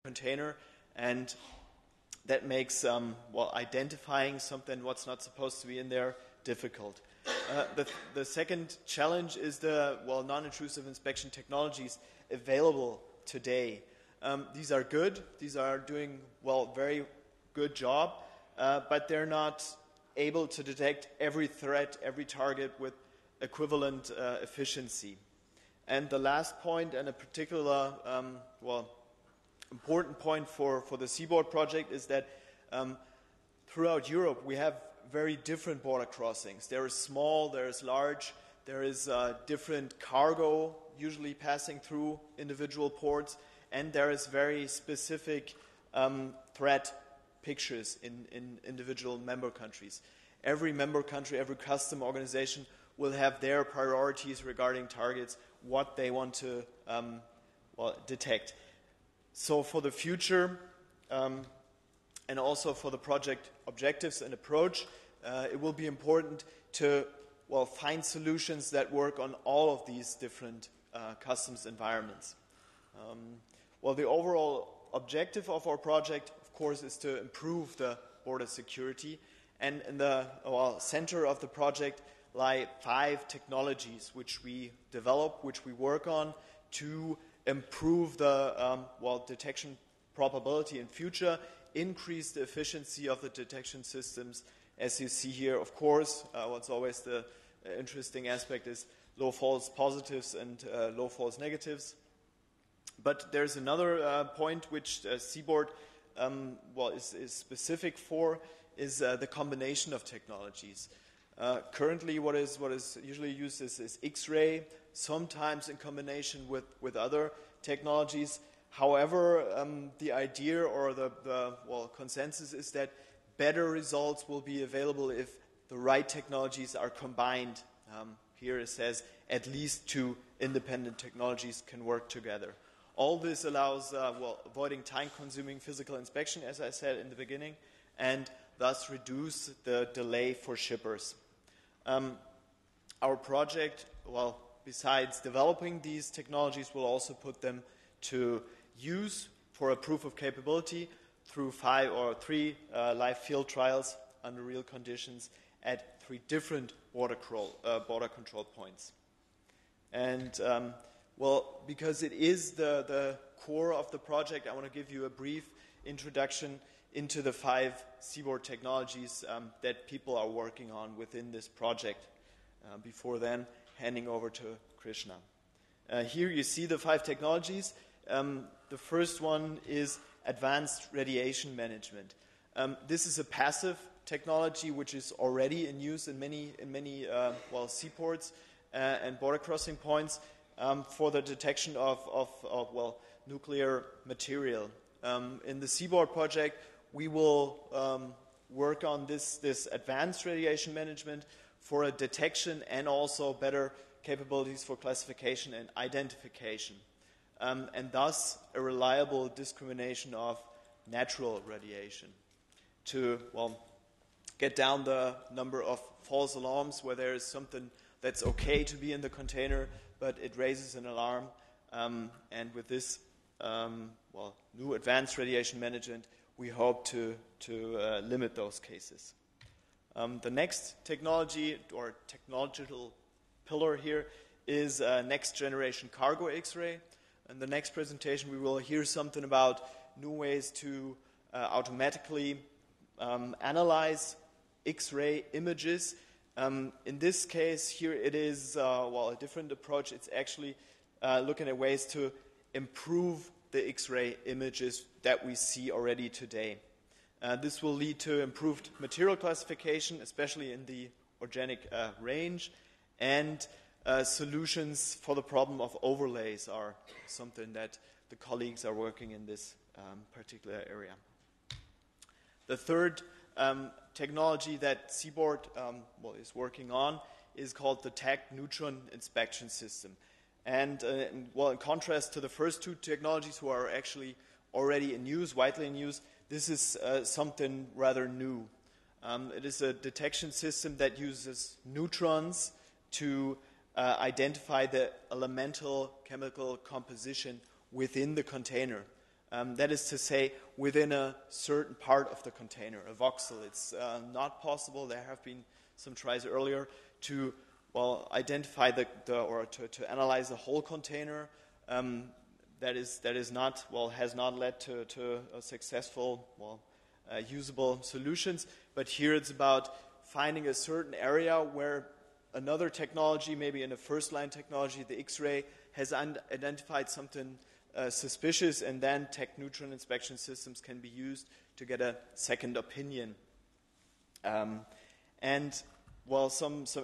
container, and that makes identifying something what's not supposed to be in there difficult. The second challenge is the non-intrusive inspection technologies available today. These are good. These are doing very good job, but they're not able to detect every threat, every target with equivalent efficiency. And the last point, and a particular important point for the Seaboard project, is that throughout Europe we have very different border crossings. There is small, there is large, there is different cargo usually passing through individual ports, and there is very specific threat pictures in individual member countries. Every member country, every custom organization will have their priorities regarding targets, what they want to detect. So for the future, and also for the project objectives and approach, it will be important to find solutions that work on all of these different customs environments. The overall objective of our project, of course, is to improve the border security, and in the center of the project lie 5 technologies which we develop, which we work on to improve the detection probability in future, increase the efficiency of the detection systems. As you see here, of course, what's always the interesting aspect is low false positives and low false negatives. But there's another point which Seaboard is specific for, is the combination of technologies. Currently, what is usually used is X-ray, sometimes in combination with other technologies. However, the idea or the consensus is that better results will be available if the right technologies are combined. Here it says at least 2 independent technologies can work together. All this allows avoiding time-consuming physical inspection, as I said in the beginning, and thus reduce the delay for shippers. Our project, besides developing these technologies, will also put them to use for a proof of capability through 5 or 3 live field trials under real conditions at 3 different border control points. And because it is the core of the project, I want to give you a brief introduction into the 5 Seaboard technologies that people are working on within this project. Before then, handing over to Krishna. Here you see the 5 technologies. The first one is advanced radiation management. This is a passive technology which is already in use in many seaports and border crossing points for the detection of nuclear material. In the Seaboard project, we will work on this advanced radiation management for a detection and also better capabilities for classification and identification, and thus a reliable discrimination of natural radiation to get down the number of false alarms where there is something that's okay to be in the container, but it raises an alarm. And with this new advanced radiation management, we hope to limit those cases. The next technology or technological pillar here is next generation cargo X-ray. In the next presentation, we will hear something about new ways to automatically analyze X-ray images. In this case, here it is a different approach. It's actually looking at ways to improve the X-ray images that we see already today. This will lead to improved material classification, especially in the organic range, and solutions for the problem of overlays are something that the colleagues are working in this particular area. The third technology that Seaboard is working on is called the TAC neutron inspection system. And in contrast to the first 2 technologies who are actually already in use, widely in use, this is something rather new. It is a detection system that uses neutrons to identify the elemental chemical composition within the container. That is to say, within a certain part of the container, a voxel. It's not possible. There have been some tries earlier to, identify to analyze the whole container. That is not, has not led to a successful, usable solutions. But here it's about finding a certain area where another technology, maybe in a first-line technology, the X-ray, has identified something suspicious, and then tech-neutral inspection systems can be used to get a second opinion. Some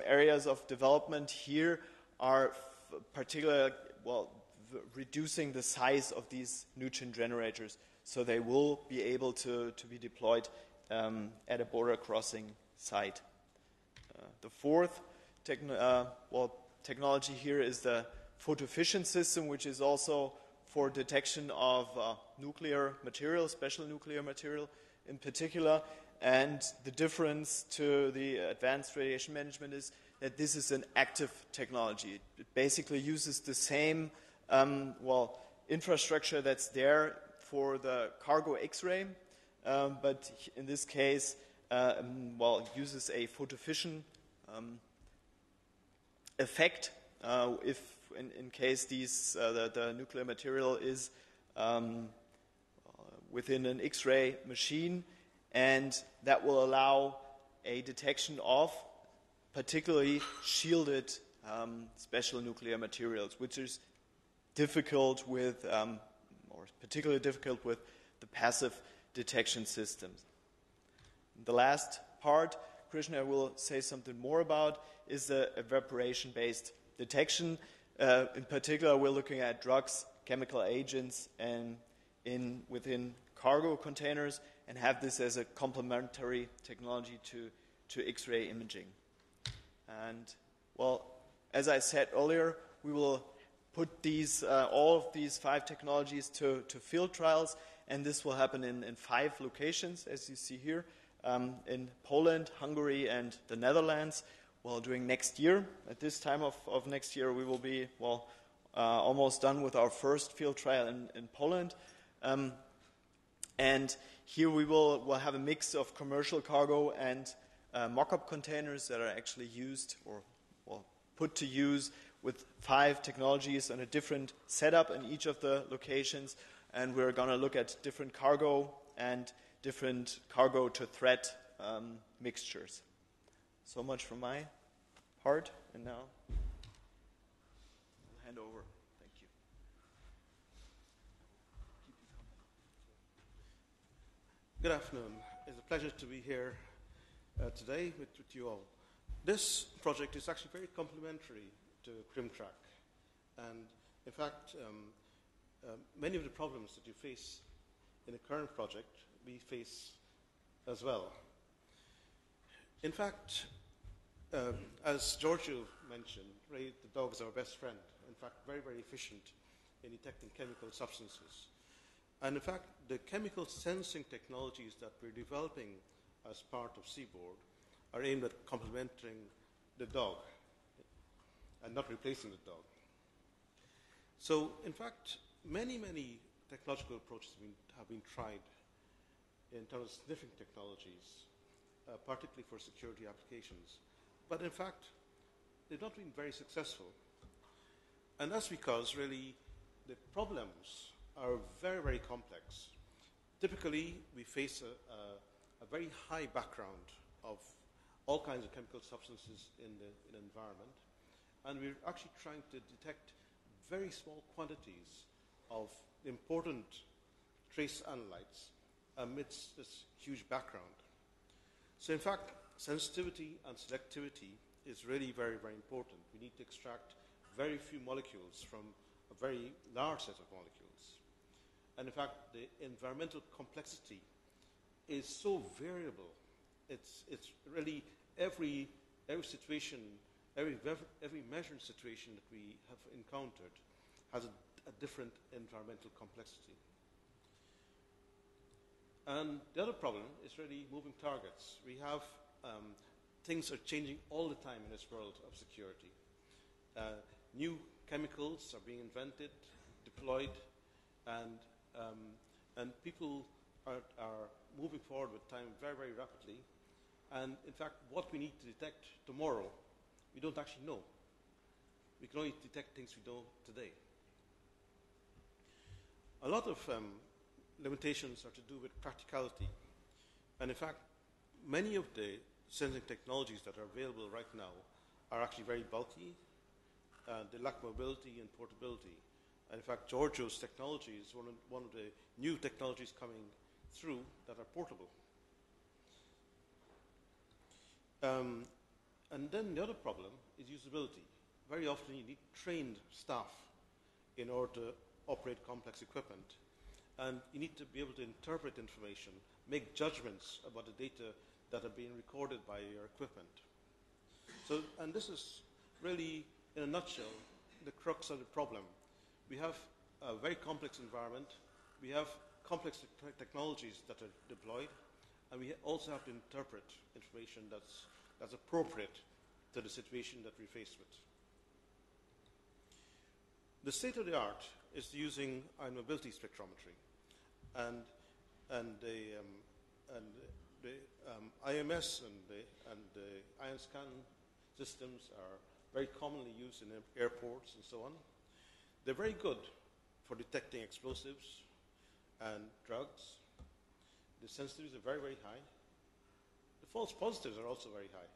areas of development here are particularly, reducing the size of these neutron generators, so they will be able to be deployed at a border crossing site. The fourth technology here is the photofission system, which is also for detection of nuclear material, special nuclear material in particular. And the difference to the advanced radiation management is that this is an active technology. It basically uses the same infrastructure that's there for the cargo X-ray, but in this case, uses a photofission effect if in case the nuclear material is within an X-ray machine, and that will allow a detection of particularly shielded special nuclear materials, which is difficult with, or particularly difficult with the passive detection systems. The last part, Krishna will say something more about, is the evaporation-based detection. In particular, we're looking at drugs, chemical agents, and within cargo containers, and have this as a complementary technology to X-ray imaging. And, as I said earlier, we will put all of these 5 technologies to field trials, and this will happen in 5 locations, as you see here, in Poland, Hungary, and the Netherlands. During next year, at this time of next year, we will be, almost done with our first field trial in Poland. And here we'll have a mix of commercial cargo and mock-up containers that are actually used or put to use with 5 technologies on a different setup in each of the locations. And we're going to look at different cargo and different cargo to threat mixtures. So much from my part, and now I'll hand over. Thank you. Good afternoon. It's a pleasure to be here today with you all. This project is actually very complementary to CrimTrack, and in fact, many of the problems that you face in the current project, we face as well. In fact, as Giorgio mentioned, right, the dog is our best friend. In fact, very, very efficient in detecting chemical substances. And in fact, the chemical sensing technologies that we're developing as part of Seaboard are aimed at complementing the dog and not replacing the dog. So, in fact, many, many technological approaches have been tried in terms of sniffing technologies, particularly for security applications. But in fact, they've not been very successful. And that's because, really, the problems are very, very complex. Typically, we face a very high background of all kinds of chemical substances in the environment. And we're actually trying to detect very small quantities of important trace analytes amidst this huge background. So in fact, sensitivity and selectivity is really very, very important. We need to extract very few molecules from a very large set of molecules. And in fact, the environmental complexity is so variable. It's really every situation, every measured situation that we have encountered has a different environmental complexity. And the other problem is really moving targets. We have things are changing all the time in this world of security. New chemicals are being invented, deployed, and And people are moving forward with time very, very rapidly. And in fact, what we need to detect tomorrow, we don't actually know. We can only detect things we know today. A lot of limitations are to do with practicality. And in fact, many of the sensing technologies that are available right now are actually very bulky. They lack mobility and portability. And in fact, Giorgio's technology is one of the new technologies coming through that are portable. And then the other problem is usability. Very often you need trained staff in order to operate complex equipment. And you need to be able to interpret information, make judgments about the data that are being recorded by your equipment. So, and this is really, in a nutshell, the crux of the problem. We have a very complex environment. We have complex technologies that are deployed. And we also have to interpret information that's appropriate to the situation that we're faced with. The state of the art is using ion mobility spectrometry, and the IMS and the ion scan systems are very commonly used in airports and so on. They're very good for detecting explosives and drugs. The sensitivities are very, very high. The false positives are also very high.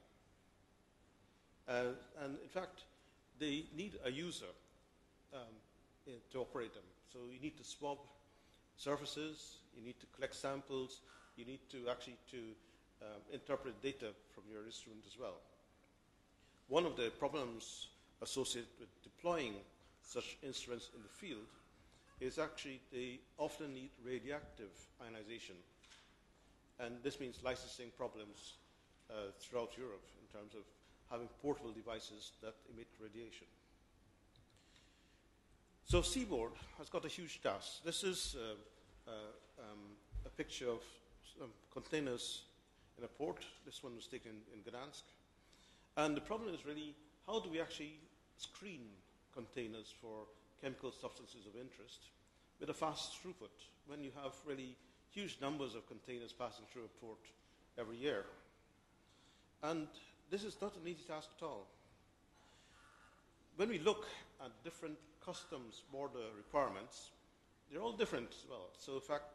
And in fact, they need a user to operate them. So you need to swab surfaces, you need to collect samples, you need to actually interpret data from your instrument as well. One of the problems associated with deploying such instruments in the field is actually they often need radioactive ionization. And this means licensing problems throughout Europe in terms of having portable devices that emit radiation. So Seaboard has got a huge task. This is a picture of some containers in a port. This one was taken in Gdansk. And the problem is really, how do we actually screen containers for chemical substances of interest with a fast throughput when you have really huge numbers of containers passing through a port every year? And this is not an easy task at all. When we look at different customs border requirements, they're all different as well. So in fact,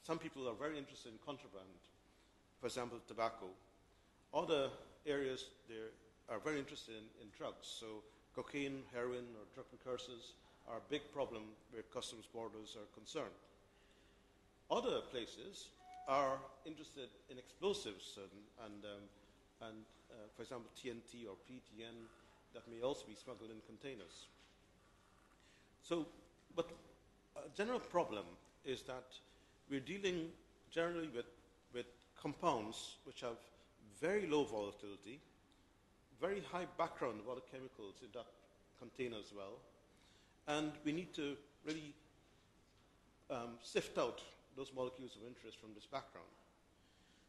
some people are very interested in contraband, for example, tobacco. Other areas they are very interested in drugs. So cocaine, heroin, or drug precursors are a big problem where customs borders are concerned. Other places are interested in explosives and for example, TNT or PTN that may also be smuggled in containers. So, but a general problem is that we're dealing generally with compounds which have very low volatility, very high background of other chemicals in that container as well, and we need to really sift out those molecules of interest from this background.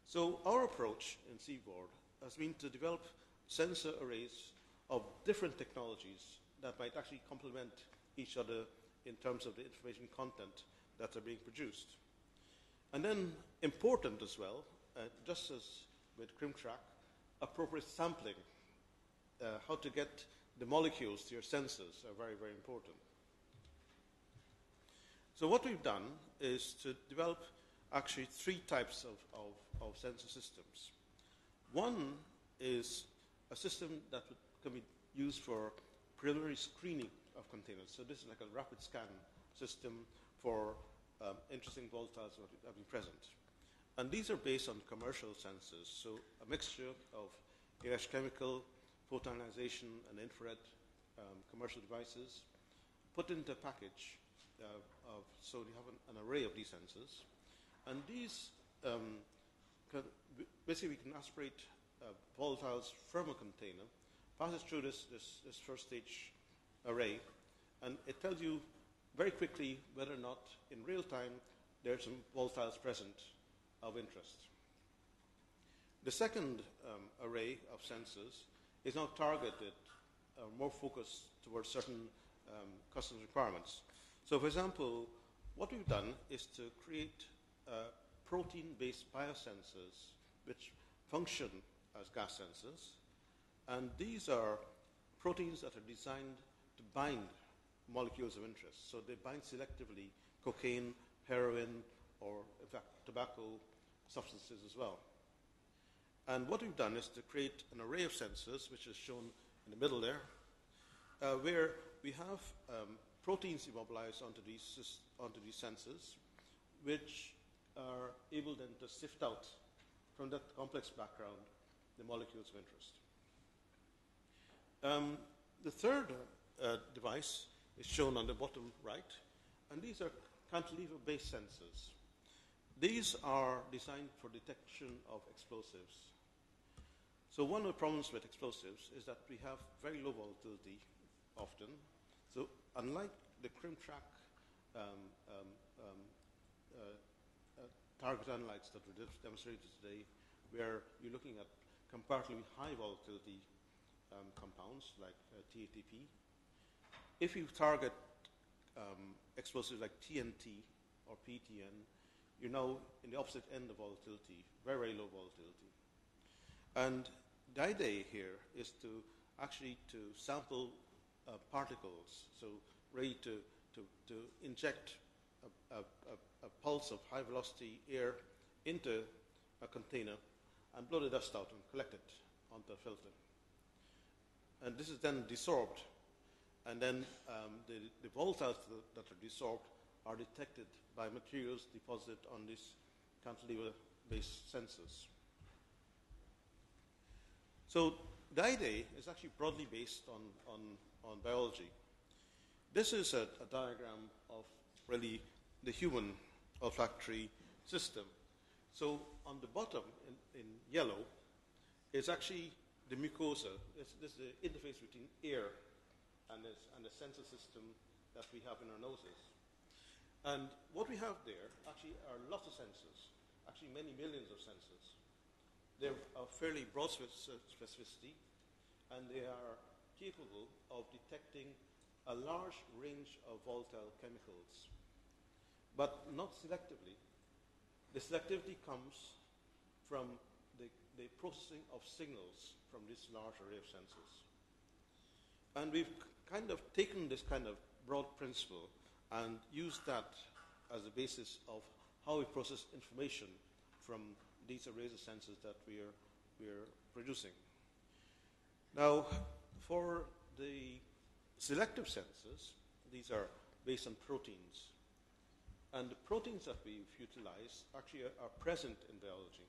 So our approach in Seaboard has been to develop sensor arrays of different technologies that might actually complement each other in terms of the information content that are being produced. And then important as well, just as with CrimTrack, appropriate sampling. How to get the molecules to your sensors are very, very important. So what we've done is to develop actually three types of sensor systems. One is a system that can be used for preliminary screening of containers. So this is like a rapid scan system for interesting volatiles that have been present. And these are based on commercial sensors, so a mixture of electrochemical, photonization, and infrared commercial devices put into a package so you have an array of these sensors. And these, basically we can aspirate volatiles from a container, pass it through this first stage array, and it tells you very quickly whether or not in real time there are some volatiles present of interest. The second array of sensors is now targeted, more focused towards certain customs requirements. So for example, what we've done is to create protein-based biosensors which function as gas sensors. And these are proteins that are designed to bind molecules of interest. So they bind selectively cocaine, heroin, or in fact tobacco substances as well. And what we've done is to create an array of sensors, which is shown in the middle there, where we have proteins immobilized onto these sensors, which are able then to sift out from that complex background the molecules of interest. The third device is shown on the bottom right, and these are cantilever-based sensors. These are designed for detection of explosives. So one of the problems with explosives is that we have very low volatility often. So unlike the CrimTrack target analytes that we demonstrated today, where you're looking at comparatively high volatility compounds like TATP, if you target explosives like TNT or PTN, you're now in the opposite end of volatility, very, very low volatility. And the idea here is to actually to sample particles, so ready to inject a pulse of high velocity air into a container and blow the dust out and collect it onto a filter. And this is then desorbed, and then the volatiles that are desorbed are detected by materials deposited on these cantilever-based sensors. So the idea is actually broadly based on biology. This is a diagram of really the human olfactory system. So on the bottom in yellow is actually the mucosa. This is the interface between air and the sensor system that we have in our noses. And what we have there actually are lots of sensors, actually many millions of sensors. They're of fairly broad specificity, and they are capable of detecting a large range of volatile chemicals, but not selectively. The selectivity comes from the processing of signals from this large array of sensors. And we've kind of taken this kind of broad principle and used that as a basis of how we process information from these arrays of sensors that we're producing. Now, for the selective sensors, these are based on proteins. And the proteins that we've utilized actually are present in biology.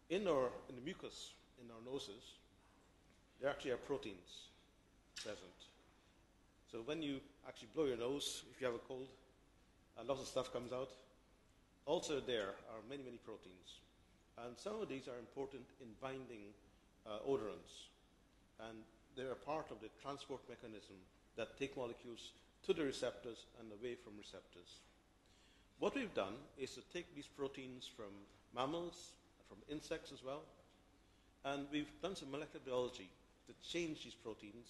In the mucus, in our noses, there actually are proteins present. So when you actually blow your nose, if you have a cold, and lots of stuff comes out, also there are many, many proteins. And some of these are important in binding odorants. And they're a part of the transport mechanism that take molecules to the receptors and away from receptors. What we've done is to take these proteins from mammals, from insects as well, and we've done some molecular biology to change these proteins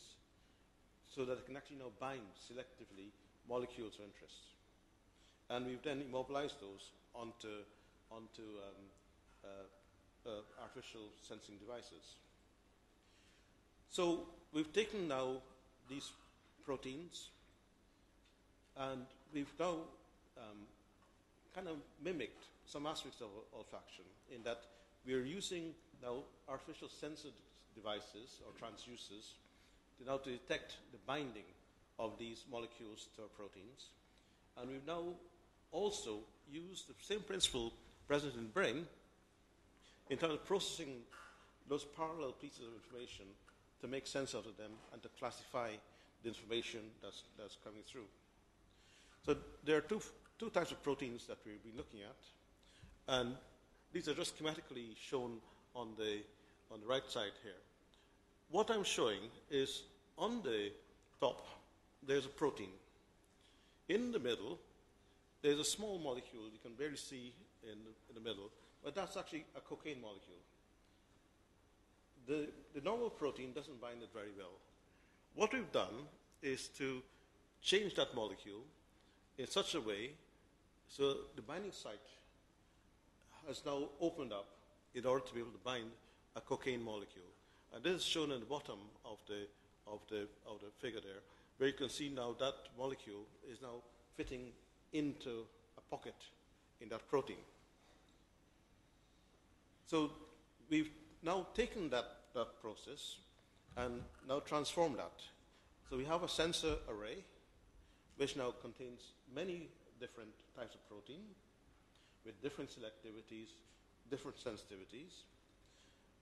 so that it can actually now bind selectively molecules of interest. And we've then immobilized those onto artificial sensing devices. So we've taken now these proteins and we've now kind of mimicked some aspects of olfaction in that we are using now artificial sensor devices or transducers to now to detect the binding of these molecules to our proteins. And we've now also used the same principle present in the brain in terms of processing those parallel pieces of information to make sense out of them and to classify the information that's coming through. So there are two types of proteins that we'll be looking at, and these are just schematically shown on the right side here. What I'm showing is on the top there's a protein. In the middle there's a small molecule you can barely see in the middle, but that's actually a cocaine molecule. The normal protein doesn't bind it very well. What we've done is to change that molecule in such a way so the binding site has now opened up in order to be able to bind a cocaine molecule. And this is shown in the bottom of the figure there, where you can see now that molecule is now fitting into a pocket in that protein. So we've now taken that process and now transformed that. So we have a sensor array which now contains many different types of protein with different selectivities, different sensitivities.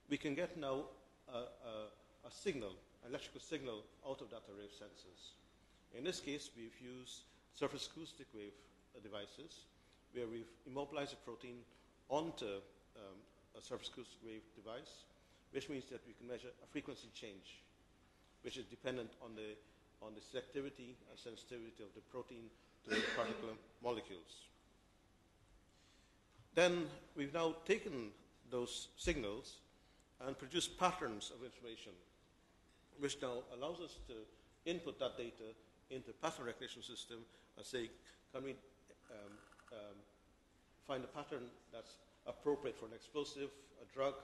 We can get now a signal, an electrical signal out of that array of sensors. In this case, we've used surface acoustic wave devices where we've immobilized a protein onto a surface acoustic wave device, which means that we can measure a frequency change, which is dependent on the selectivity and sensitivity of the protein to the particular molecules. Then we've now taken those signals and produced patterns of information, which now allows us to input that data into a pattern recognition system and say, can we find a pattern that's appropriate for an explosive, a drug,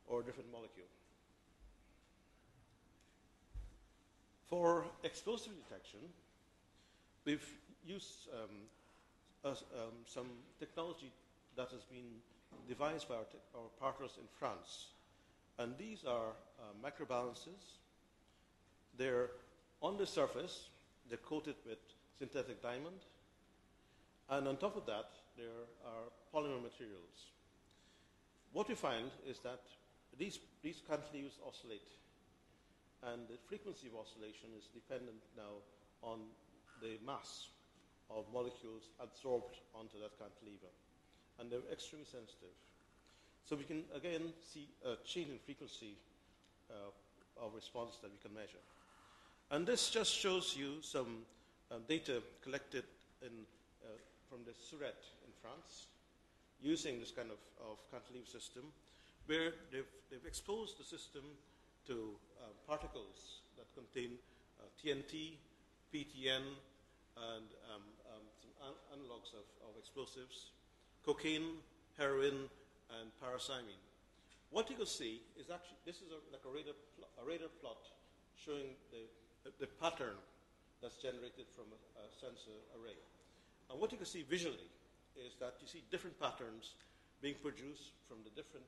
or a different molecule. For explosive detection, we've used some technology that has been devised by our partners in France. And these are microbalances. They're on the surface, they're coated with synthetic diamond. And on top of that, there are polymer materials. What we find is that these cantilevers oscillate. And the frequency of oscillation is dependent now on the mass of molecules adsorbed onto that cantilever. And they're extremely sensitive. So we can, again, see a change in frequency of response that we can measure. And this just shows you some data collected from the Surette in France, using this kind of cantilever system, where they've exposed the system to particles that contain TNT, PTN, and some analogs of explosives, cocaine, heroin, and parasamine. What you can see is actually, this is like a radar plot showing the pattern that's generated from a sensor array. And what you can see visually is that you see different patterns being produced from the different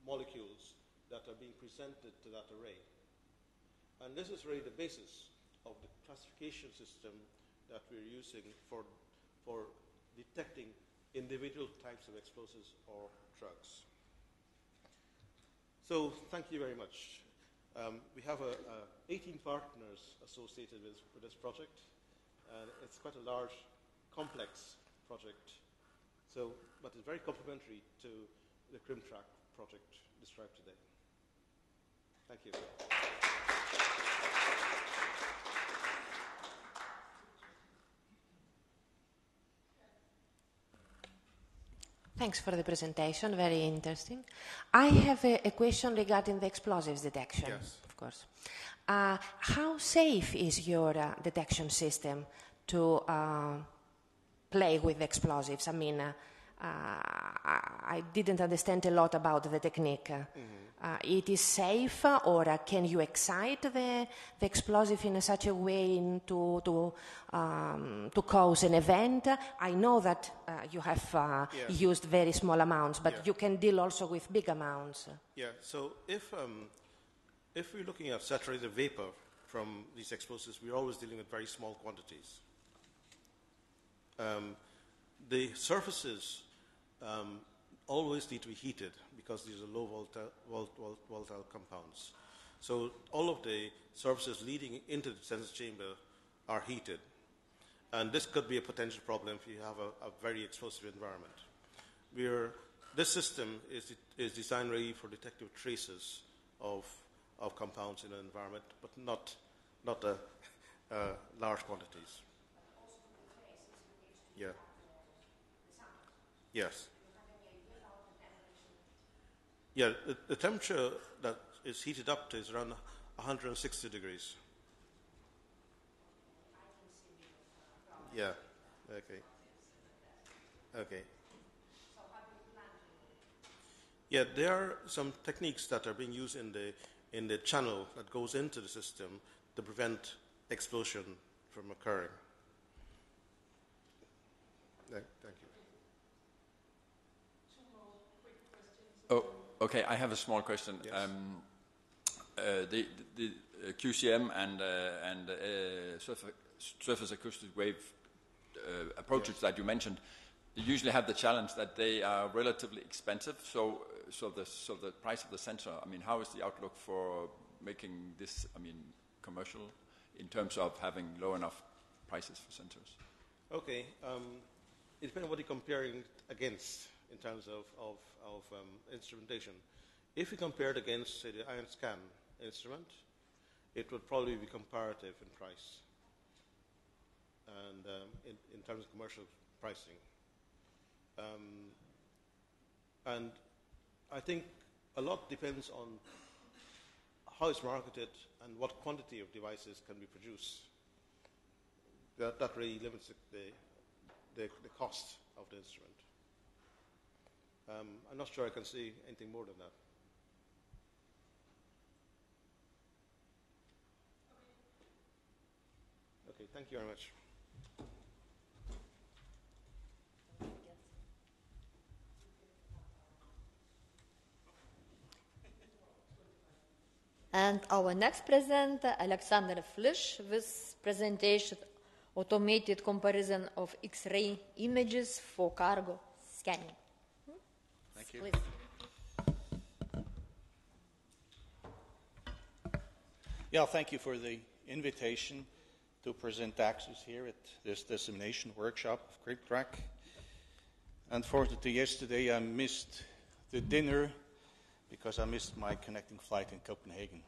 molecules that are being presented to that array. And this is really the basis of the classification system that we're using for detecting individual types of explosives or drugs. So thank you very much. We have 18 partners associated with this project, and it's quite a large, complex project. So, but it's very complementary to the CrimTrack project described today. Thank you. Thanks for the presentation, very interesting. I have a question regarding the explosives detection, yes, of course. How safe is your detection system to play with explosives? I mean, I didn't understand a lot about the technique. It is safe, or can you excite the explosive in such a way to cause an event? I know that you have used very small amounts, but you can deal also with big amounts. Yeah, so if we're looking at saturated vapor from these explosives, we're always dealing with very small quantities. The surfaces always need to be heated because these are low volatile compounds. So all of the surfaces leading into the sensor chamber are heated. And this could be a potential problem if you have a very explosive environment. This system is designed really for detecting traces of compounds in an environment, but not large quantities. Yeah. Yes. Yeah, the temperature that is heated up to is around 160 degrees. Yeah, Okay. Okay. Yeah, there are some techniques that are being used in the channel that goes into the system to prevent explosion from occurring. Thank you. Oh, okay. I have a small question. Yes. The QCM and surface acoustic wave approaches that you mentioned, they usually have the challenge that they are relatively expensive. So the price of the sensor. I mean, how is the outlook for making this? I mean, commercial in terms of having low enough prices for sensors. Okay. It depends on what you're comparing against in terms of instrumentation. If you compare it against, say, the ion scan instrument, it would probably be comparative in price and in terms of commercial pricing. And I think a lot depends on how it's marketed and what quantity of devices can be produced. That really limits the cost of the instrument. I'm not sure I can say anything more than that. Okay, thank you very much. And our next presenter, Alexander Flisch, with presentation automated comparison of X-ray images for cargo scanning. Thank you. Please. Yeah, thank you for the invitation to present Axis here at this dissemination workshop of CryptTrack. Unfortunately, yesterday I missed the dinner because I missed my connecting flight in Copenhagen.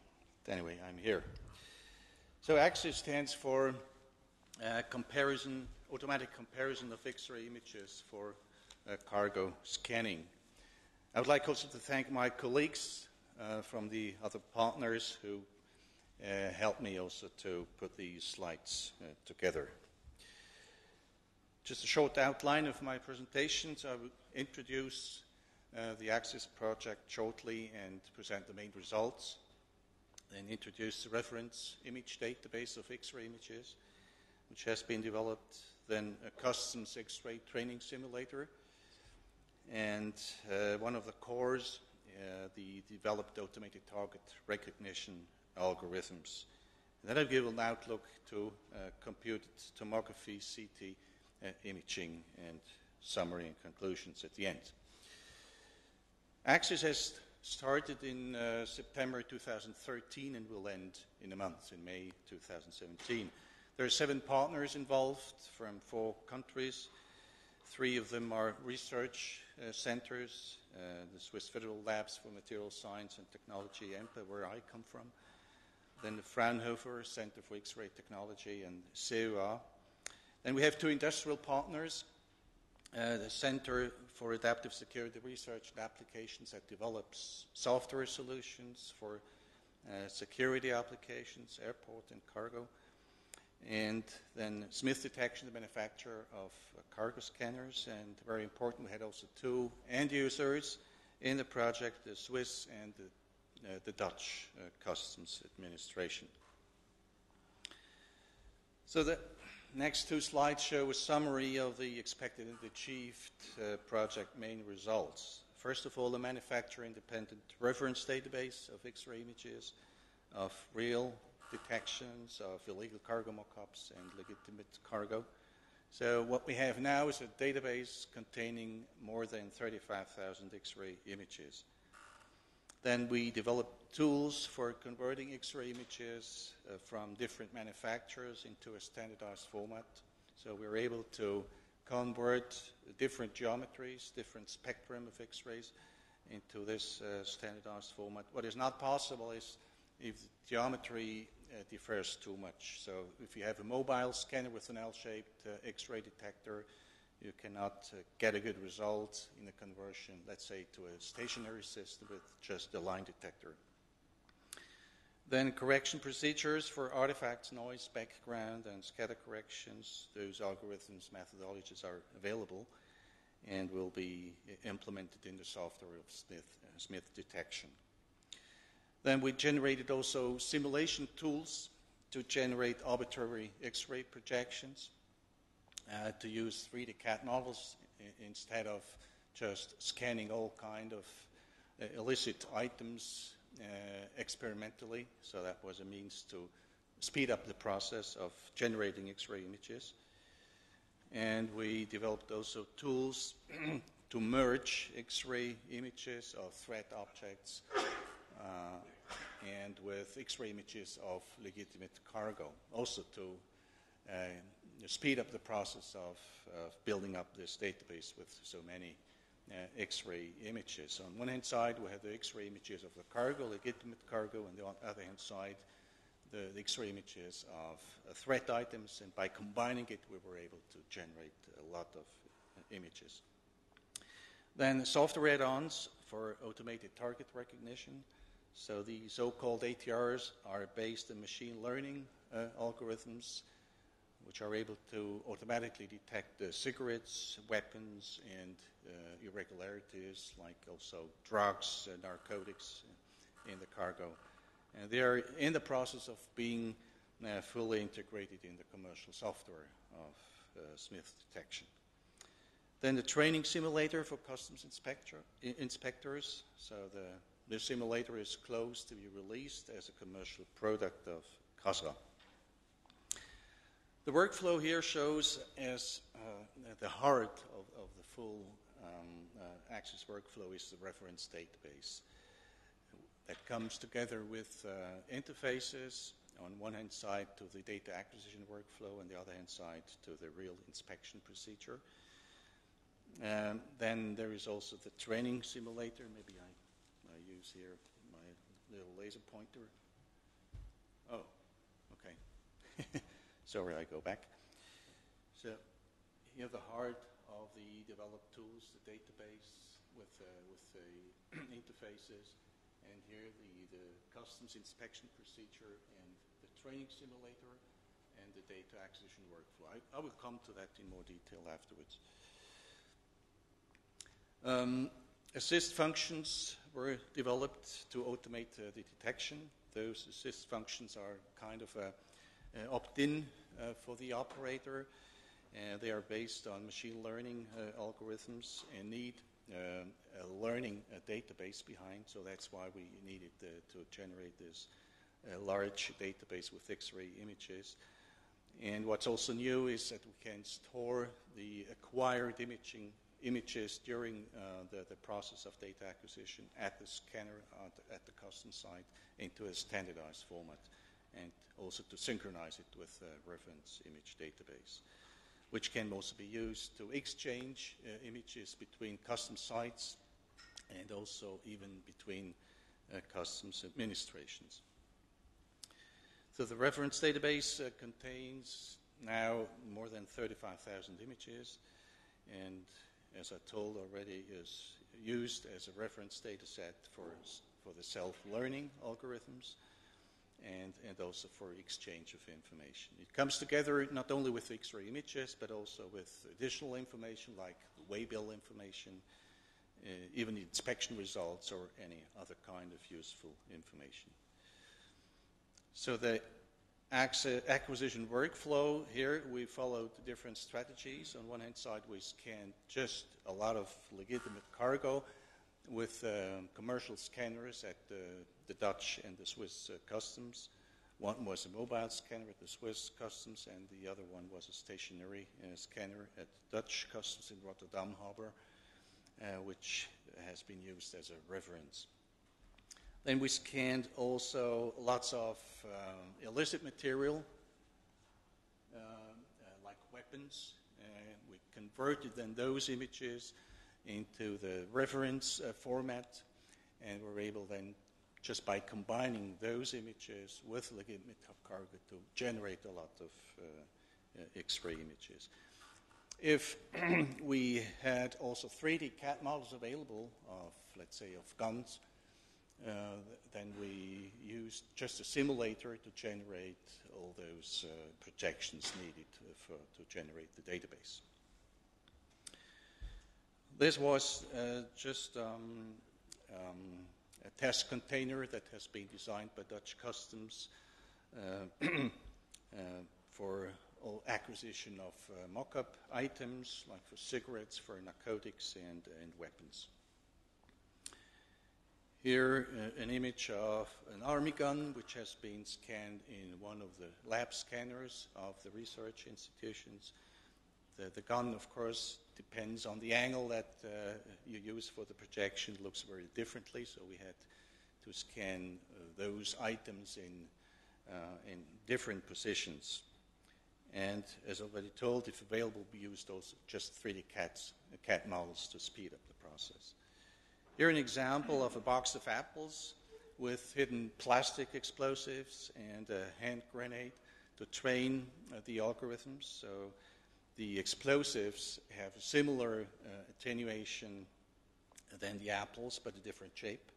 But anyway, I'm here. So Axis stands for automatic comparison of X-ray images for cargo scanning. I would like also to thank my colleagues from the other partners who helped me also to put these slides together. Just a short outline of my presentation. So I will introduce the Axis project shortly and present the main results. Then introduce the reference image database of X-ray images, which has been developed. Then a customs X-ray training simulator. And one of the cores, the developed automated target recognition algorithms. And then I'll give an outlook to computed tomography, CT imaging, and summary and conclusions at the end. Axis has started in September 2013 and will end in a month, in May 2017. There are 7 partners involved from 4 countries. 3 of them are research centers, the Swiss Federal Labs for Material Science and Technology, EMPA, where I come from. Then the Fraunhofer Center for X-ray Technology and CEA. Then we have 2 industrial partners, the Center for Adaptive Security Research and Applications that develops software solutions for security applications, airport and cargo. And then Smith Detection, the manufacturer of cargo scanners. And very important, we had also 2 end users in the project, the Swiss and the Dutch Customs Administration. So the next 2 slides show a summary of the expected and achieved project main results. First of all, the manufacturer-independent reference database of X-ray images of real detections of illegal cargo mock-ups and legitimate cargo. So what we have now is a database containing more than 35,000 X-ray images. Then we developed tools for converting X-ray images from different manufacturers into a standardized format. So we were able to convert different geometries, different spectrum of X-rays into this standardized format. What is not possible is if the geometry differs too much. So if you have a mobile scanner with an L-shaped X-ray detector, you cannot get a good result in a conversion, let's say, to a stationary system with just a line detector. Then correction procedures for artifacts, noise, background, and scatter corrections. Those algorithms, methodologies are available and will be implemented in the software of Smith detection. Then we generated also simulation tools to generate arbitrary X-ray projections, to use 3D CAD models instead of just scanning all kind of illicit items experimentally. So that was a means to speed up the process of generating X-ray images. And we developed also tools to merge X-ray images of threat objects and with X-ray images of legitimate cargo, also to speed up the process of building up this database with so many X-ray images. On one hand side, we have the X-ray images of the cargo, legitimate cargo, and on the other hand side, the X-ray images of threat items, and by combining it, we were able to generate a lot of images. Then software add-ons for automated target recognition. So the so-called ATRs are based on machine learning algorithms, which are able to automatically detect cigarettes, weapons, and irregularities, like also drugs, narcotics in the cargo. And they are in the process of being fully integrated in the commercial software of Smith detection. Then the training simulator for customs inspectors. So the simulator is close to be released as a commercial product of CASRA. The workflow here shows as the heart of the full Axis workflow is the reference database that comes together with interfaces on one hand side to the data acquisition workflow and the other hand side to the real inspection procedure. Then there is also the training simulator. Maybe I use here my little laser pointer. Oh, okay. Sorry, I go back. So here the heart of the developed tools, the database with the interfaces, and here the customs inspection procedure and the training simulator and the data acquisition workflow. I will come to that in more detail afterwards. Assist functions were developed to automate the detection. Those assist functions are kind of opt-in for the operator. They are based on machine learning algorithms and need a learning database behind. So that's why we needed to generate this large database with X-ray images. And what's also new is that we can store the acquired images during the process of data acquisition at the scanner at the custom site into a standardized format, and also to synchronize it with a reference image database, which can also be used to exchange images between custom sites and also even between customs administrations. So the reference database contains now more than 35,000 images, and as I told already, is used as a reference data set for the self-learning algorithms and also for exchange of information. It comes together not only with X-ray images, but also with additional information like waybill information, even inspection results or any other kind of useful information. So the acquisition workflow here, we followed different strategies. On one hand side, we scanned just a lot of legitimate cargo with commercial scanners at the Dutch and the Swiss customs. One was a mobile scanner at the Swiss customs, and the other one was a stationary scanner at Dutch customs in Rotterdam Harbor, which has been used as a reference. Then we scanned also lots of illicit material, like weapons. We converted then those images into the reference format, and we're able then, just by combining those images with legitimate cargo, to generate a lot of X-ray images. If we had also 3D CAD models available of, let's say, of guns, then we used just a simulator to generate all those projections needed to generate the database. This was just a test container that has been designed by Dutch Customs for all acquisition of mock-up items, like for cigarettes, for narcotics, and weapons. Here, an image of an army gun, which has been scanned in one of the lab scanners of the research institutions. The gun, of course, depends on the angle that you use for the projection. It looks very differently, so we had to scan those items in different positions. And as already told, if available, we used also just 3D CAD models to speed up the process. Here an example of a box of apples with hidden plastic explosives and a hand grenade to train the algorithms. So the explosives have a similar attenuation than the apples, but a different shape.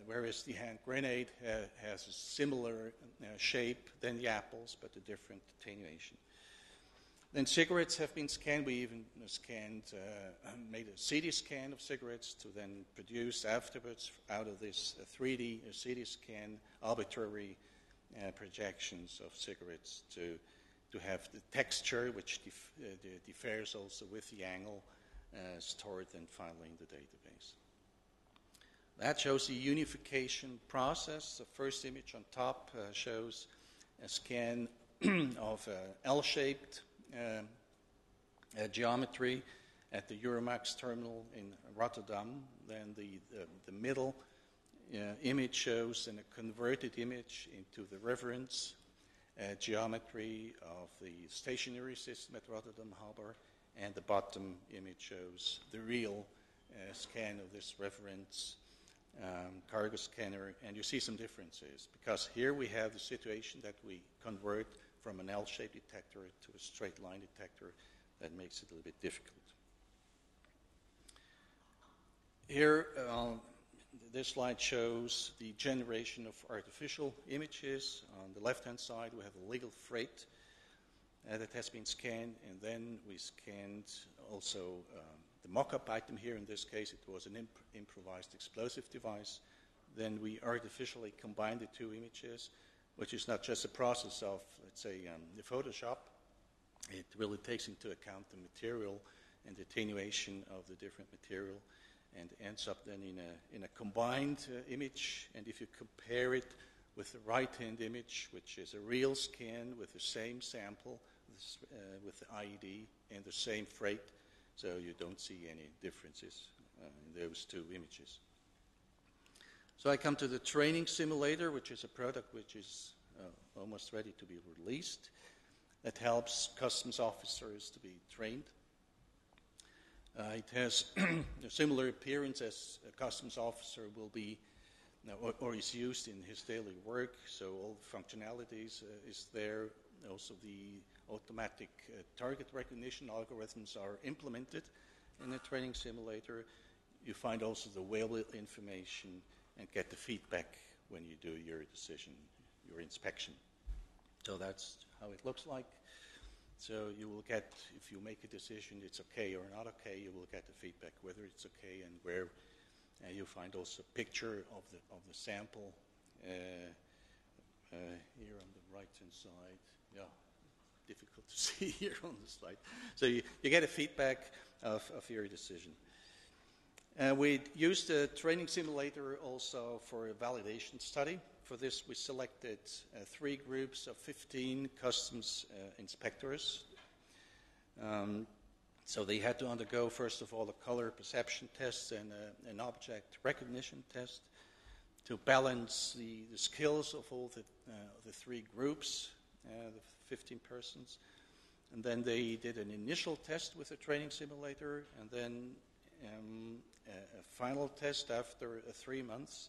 Whereas the hand grenade has a similar shape than the apples, but a different attenuation. Then cigarettes have been scanned. We even made a CT scan of cigarettes to then produce afterwards out of this 3D CT scan arbitrary projections of cigarettes to have the texture, which differs also with the angle, stored and finally in the database. That shows the unification process. The first image on top shows a scan of L-shaped geometry at the Euromax terminal in Rotterdam. Then the middle image shows a converted image into the reference geometry of the stationary system at Rotterdam Harbor, and the bottom image shows the real scan of this reference cargo scanner, and you see some differences, because here we have the situation that we convert from an L-shaped detector to a straight line detector. That makes it a little bit difficult. Here, this slide shows the generation of artificial images. On the left-hand side, we have a legal freight that has been scanned, and then we scanned also the mock-up item here. In this case, it was an improvised explosive device. Then we artificially combined the two images, which is not just a process of, let's say, the Photoshop. It really takes into account the material and the attenuation of the different material, and ends up then in a combined image. And if you compare it with the right-hand image, which is a real scan with the same sample, with the IED and the same freight, so you don't see any differences in those two images. So I come to the training simulator, which is a product which is almost ready to be released. That helps customs officers to be trained. It has a similar appearance as a customs officer will be, or is used in his daily work. So all the functionalities is there. Also the automatic target recognition algorithms are implemented in the training simulator. You find also the whale information and get the feedback when you do your decision, your inspection. So that's how it looks like. So you will get, if you make a decision it's okay or not okay, you will get the feedback whether it's okay and where. You find also a picture of the sample here on the right-hand side. Yeah, difficult to see here on the slide. So you get a feedback of your decision. We used the training simulator also for a validation study. For this, we selected 3 groups of 15 customs inspectors. So they had to undergo, first of all, a color perception test and an object recognition test to balance the skills of all the 3 groups, the 15 persons. And then they did an initial test with the training simulator, and then a final test after 3 months.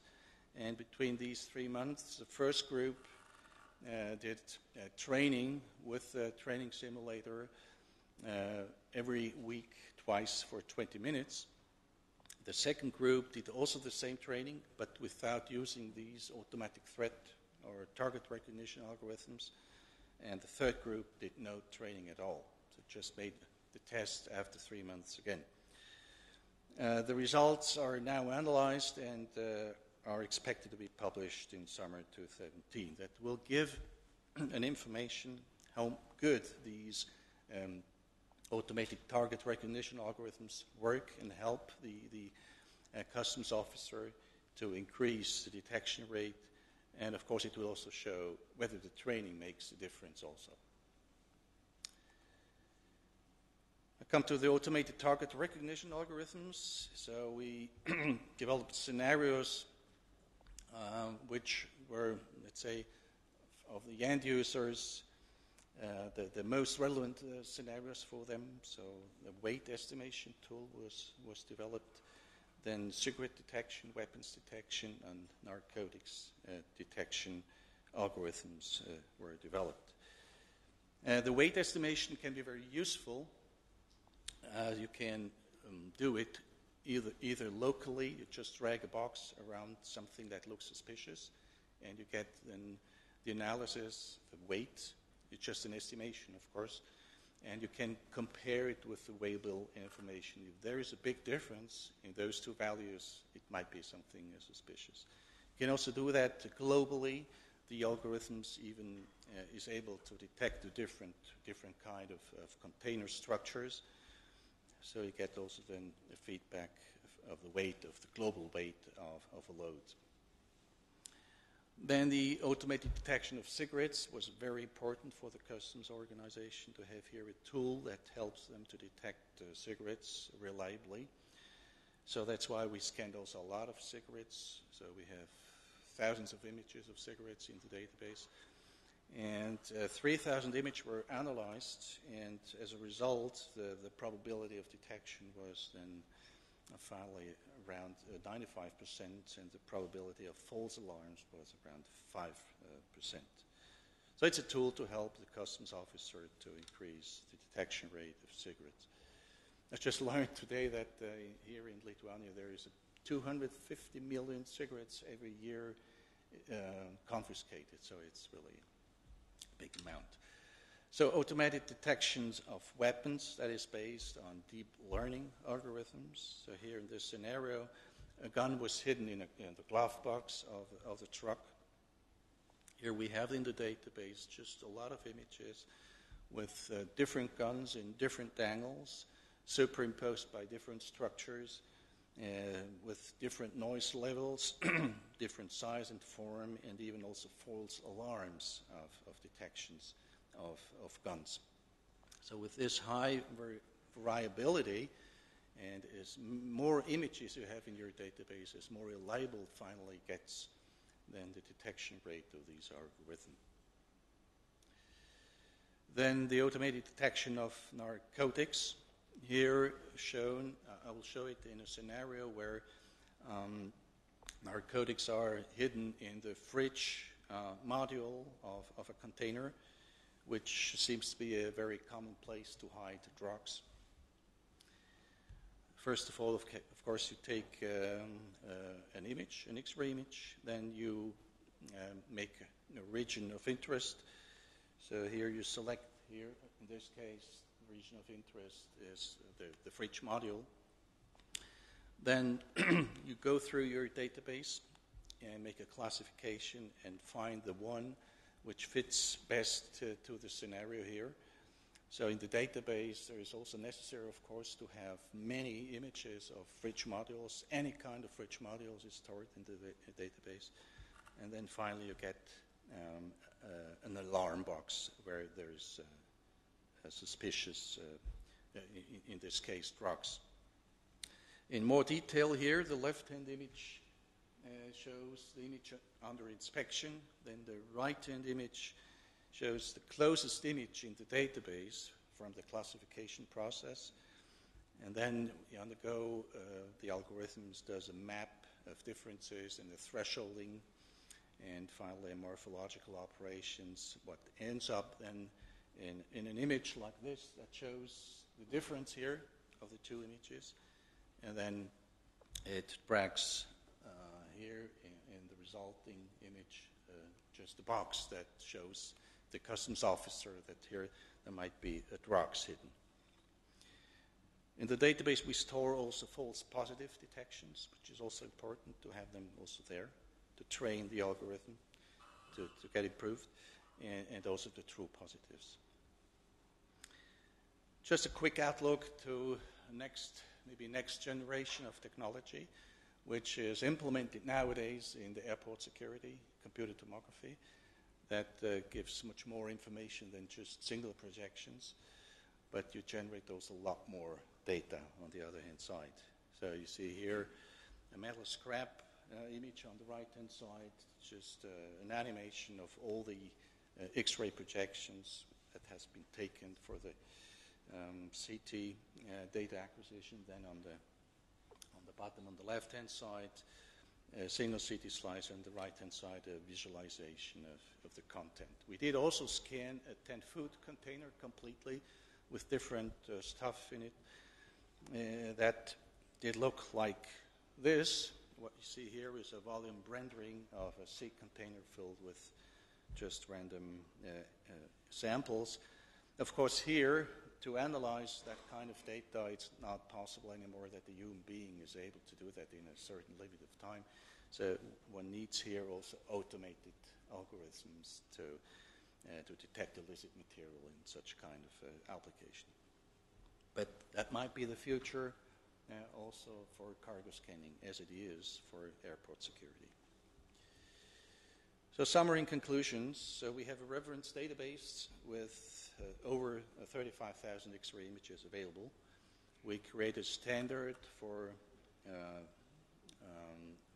And between these 3 months, the first group did training with the training simulator every week, twice for 20 minutes. The second group did also the same training, but without using these automatic threat or target recognition algorithms. And the third group did no training at all. So just made the test after 3 months again. The results are now analyzed and are expected to be published in summer 2017. That will give an information how good these automated target recognition algorithms work and help the customs officer to increase the detection rate. And of course, it will also show whether the training makes a difference also. I come to the automated target recognition algorithms. So we developed scenarios which were, let's say, of the end users, the most relevant scenarios for them. So the weight estimation tool was developed. Then cigarette detection, weapons detection, and narcotics detection algorithms were developed. The weight estimation can be very useful. You can do it either locally, you just drag a box around something that looks suspicious, and you get then the analysis, the weight. It's just an estimation, of course, and you can compare it with the weighable information. If there is a big difference in those two values, it might be something suspicious. You can also do that globally. The algorithms even is able to detect the different kind of container structures. So you get also then the feedback of the weight, of the global weight of a load. Then the automated detection of cigarettes was very important for the customs organization to have here a tool that helps them to detect cigarettes reliably. So that's why we scanned also a lot of cigarettes. So we have thousands of images of cigarettes in the database. And 3,000 images were analyzed, and as a result, the probability of detection was then finally around 95%, and the probability of false alarms was around 5%. So it's a tool to help the customs officer to increase the detection rate of cigarettes. I just learned today that here in Lithuania there is 250 million cigarettes every year confiscated, so it's really big amount. So automated detections of weapons, that is based on deep learning algorithms. So here in this scenario, a gun was hidden in the glove box of the truck. Here we have in the database just a lot of images with different guns in different angles, superimposed by different structures, with different noise levels, different size and form, and even also false alarms of detections of guns. So with this high variability, and as more images you have in your database, as more reliable finally gets than the detection rate of these algorithms. Then the automated detection of narcotics. Here shown, I will show it in a scenario where narcotics are hidden in the fridge module of a container, which seems to be a very common place to hide drugs. First of all, of course, you take an image, an X-ray image, then you make a region of interest. So here you select, here in this case, the region of interest is the fridge module. Then you go through your database and make a classification and find the one which fits best to the scenario here. So in the database, there is also necessary, of course, to have many images of fridge modules. Any kind of fridge modules is stored in the database. And then finally you get an alarm box where there's a suspicious, in this case, drugs. In more detail here, the left-hand image shows the image under inspection. Then the right-hand image shows the closest image in the database from the classification process. And then on the go, the algorithms does a map of differences and the thresholding, and finally morphological operations, what ends up then in an image like this that shows the difference here of the two images. And then It tracks here in the resulting image just a box that shows the customs officer that here there might be drugs hidden. In the database, we store also false positive detections, which is also important to have them also there to train the algorithm to get improved, and also the true positives. Just a quick outlook to maybe next generation of technology, which is implemented nowadays in the airport security, computer tomography, that gives much more information than just single projections, but you generate also a lot more data on the other hand side. So you see here a metal scrap image on the right-hand side, just an animation of all the X-ray projections that has been taken for the CT data acquisition. Then on the bottom on the left-hand side, a single CT slice, on the right-hand side, a visualization of the content. We did also scan a 10-foot container completely with different stuff in it. That did look like this. What you see here is a volume rendering of a sea container filled with just random samples. Of course, here, to analyze that kind of data, it's not possible anymore that the human being is able to do that in a certain limit of time. So one needs here also automated algorithms to detect illicit material in such kind of application. But that might be the future also for cargo scanning, as it is for airport security. So summary and conclusions. So we have a reference database with over 35,000 X-ray images available. We create a standard for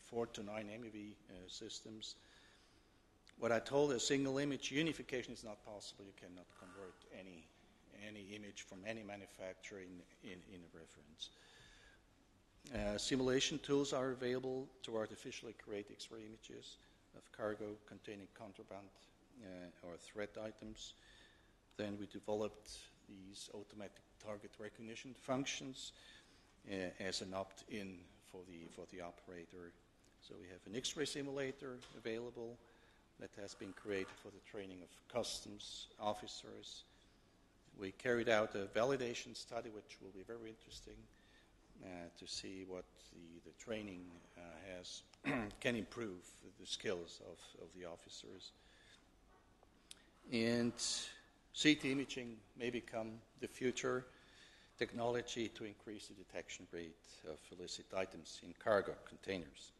4 to 9 MeV systems. What I told, a single image unification is not possible. You cannot convert any image from any manufacturer in a reference. Simulation tools are available to artificially create X-ray images of cargo containing contraband or threat items. Then we developed these automatic target recognition functions as an opt-in for the operator. So we have an X-ray simulator available that has been created for the training of customs officers. We carried out a validation study, which will be very interesting to see what the training can improve the skills of the officers. And CT imaging may become the future technology to increase the detection rate of illicit items in cargo containers.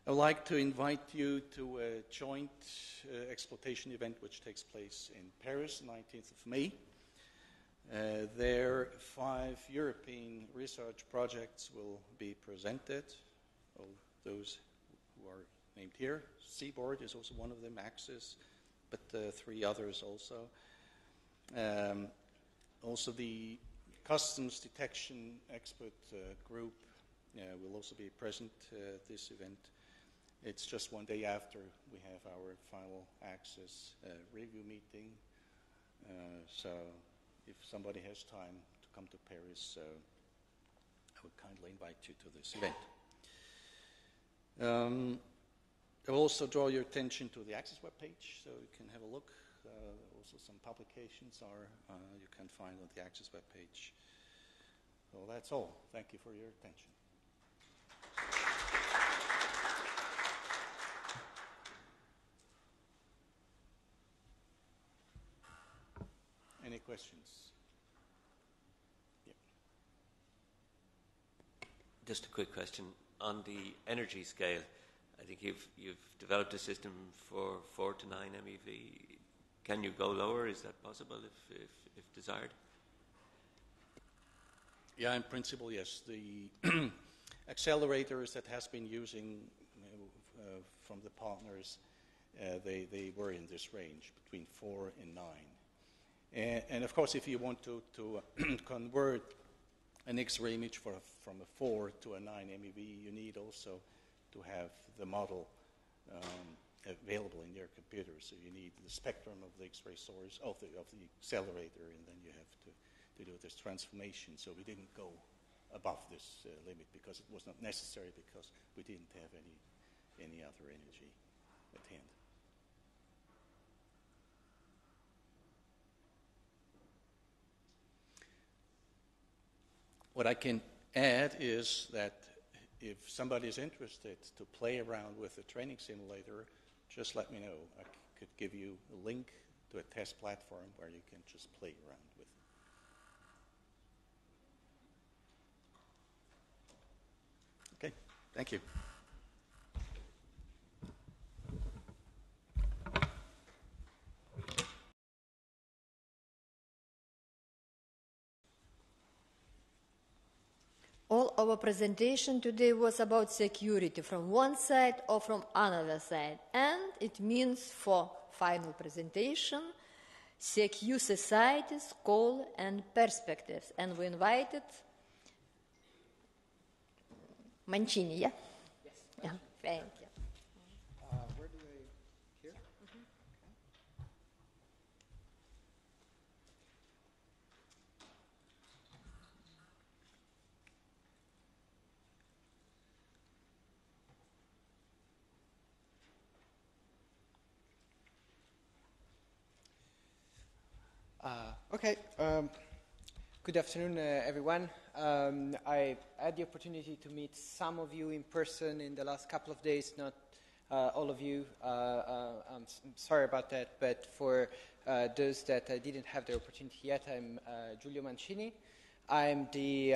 I would like to invite you to a joint exploitation event which takes place in Paris, 19th of May. There, 5 European research projects will be presented. All those who are named here. Seaboard is also one of them, Axis, but 3 others also. Also the customs detection expert group will also be present at this event. It's just one day after we have our final Axis review meeting. So if somebody has time to come to Paris, I would kindly invite you to this event. I will also draw your attention to the Axis webpage, so you can have a look. Also some publications you can find on the Axis webpage. So that's all. Thank you for your attention. Any questions? Yeah. Just a quick question. On the energy scale, I think you've developed a system for 4 to 9 MeV. Can you go lower? Is that possible if desired? Yeah, in principle, yes. The accelerators that has been using from the partners, they were in this range, between 4 and 9. And of course, if you want to convert an X-ray image from a 4 to a 9 MeV, you need also to have the model available in your computer. So you need the spectrum of the X-ray source of the accelerator, and then you have to do this transformation. So we didn't go above this limit, because it was not necessary, because we didn't have any other energy at hand. What I can add is that if somebody is interested to play around with the training simulator, just let me know. I could give you a link to a test platform where you can just play around with it. Okay, thank you. All our presentation today was about security from one side or from another side. And it means for final presentation, CQ Society's call and perspectives. And we invited Mancini, yeah? Yes. Yeah, thank you. Where do I, here? Okay. Good afternoon, everyone. I had the opportunity to meet some of you in person in the last couple of days, not all of you. I'm sorry about that, but for those that I didn't have the opportunity yet, I'm Giulio Mancini. I'm the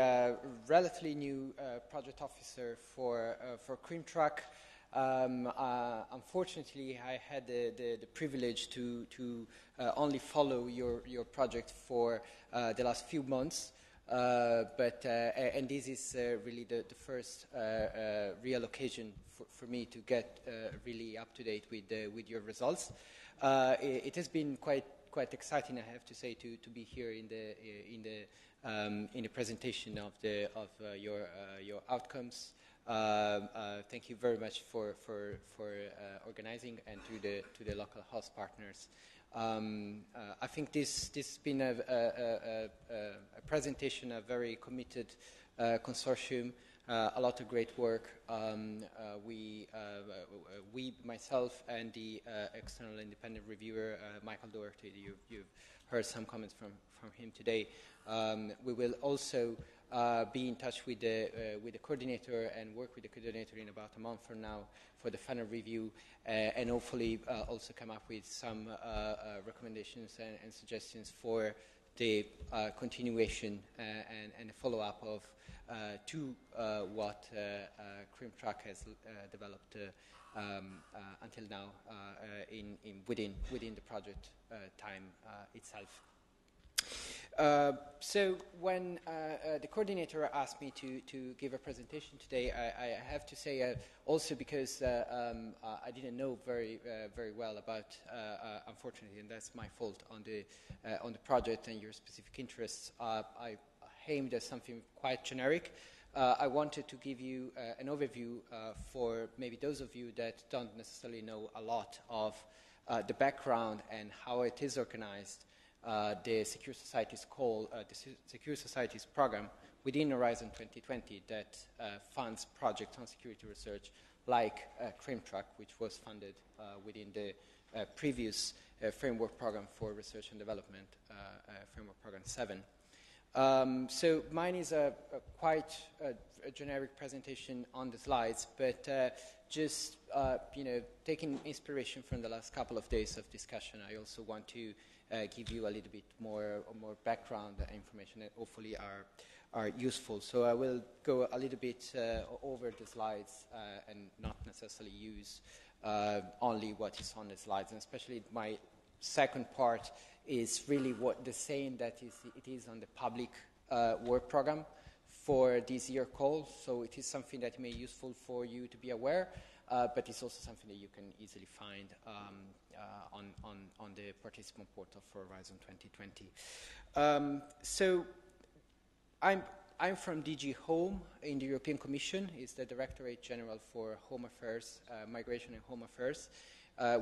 relatively new project officer for CRIMTRAC. Unfortunately, I had the privilege to only follow your project for the last few months, and this is really the first real occasion for me to get really up to date with your results. It has been quite exciting, I have to say, to be here in the presentation of your outcomes. Thank you very much for organizing, and to the local host partners. I think this has been a presentation, a very committed consortium, a lot of great work. We, myself, and the external independent reviewer, Michael Doherty, you've heard some comments from him today. We will also be in touch with the coordinator and work with the coordinator in about a month from now for the final review, and hopefully also come up with some recommendations and suggestions for the continuation and the follow-up of what CRIMTRAC has developed until now within the project time itself. So when the coordinator asked me to give a presentation today, I have to say also because I didn't know very well about, unfortunately, and that's my fault, on the project and your specific interests. I aimed at something quite generic. I wanted to give you an overview for maybe those of you that don't necessarily know a lot of the background and how it is organized. The Secure Societies call, the Secure Societies program within Horizon 2020 that funds projects on security research like CRIMTRAC, which was funded within the previous framework program for research and development, framework program 7. So mine is quite a generic presentation on the slides, but just taking inspiration from the last couple of days of discussion, I also want to give you a little bit more background information that hopefully are useful. So I will go a little bit over the slides and not necessarily use only what is on the slides, and especially my second part is really what the saying that it is on the public work program for this year call. So it is something that may be useful for you to be aware, but it's also something that you can easily find on the participant portal for Horizon 2020. So I'm from DG Home in the European Commission. It's the Directorate General for Home Affairs, Migration and Home Affairs.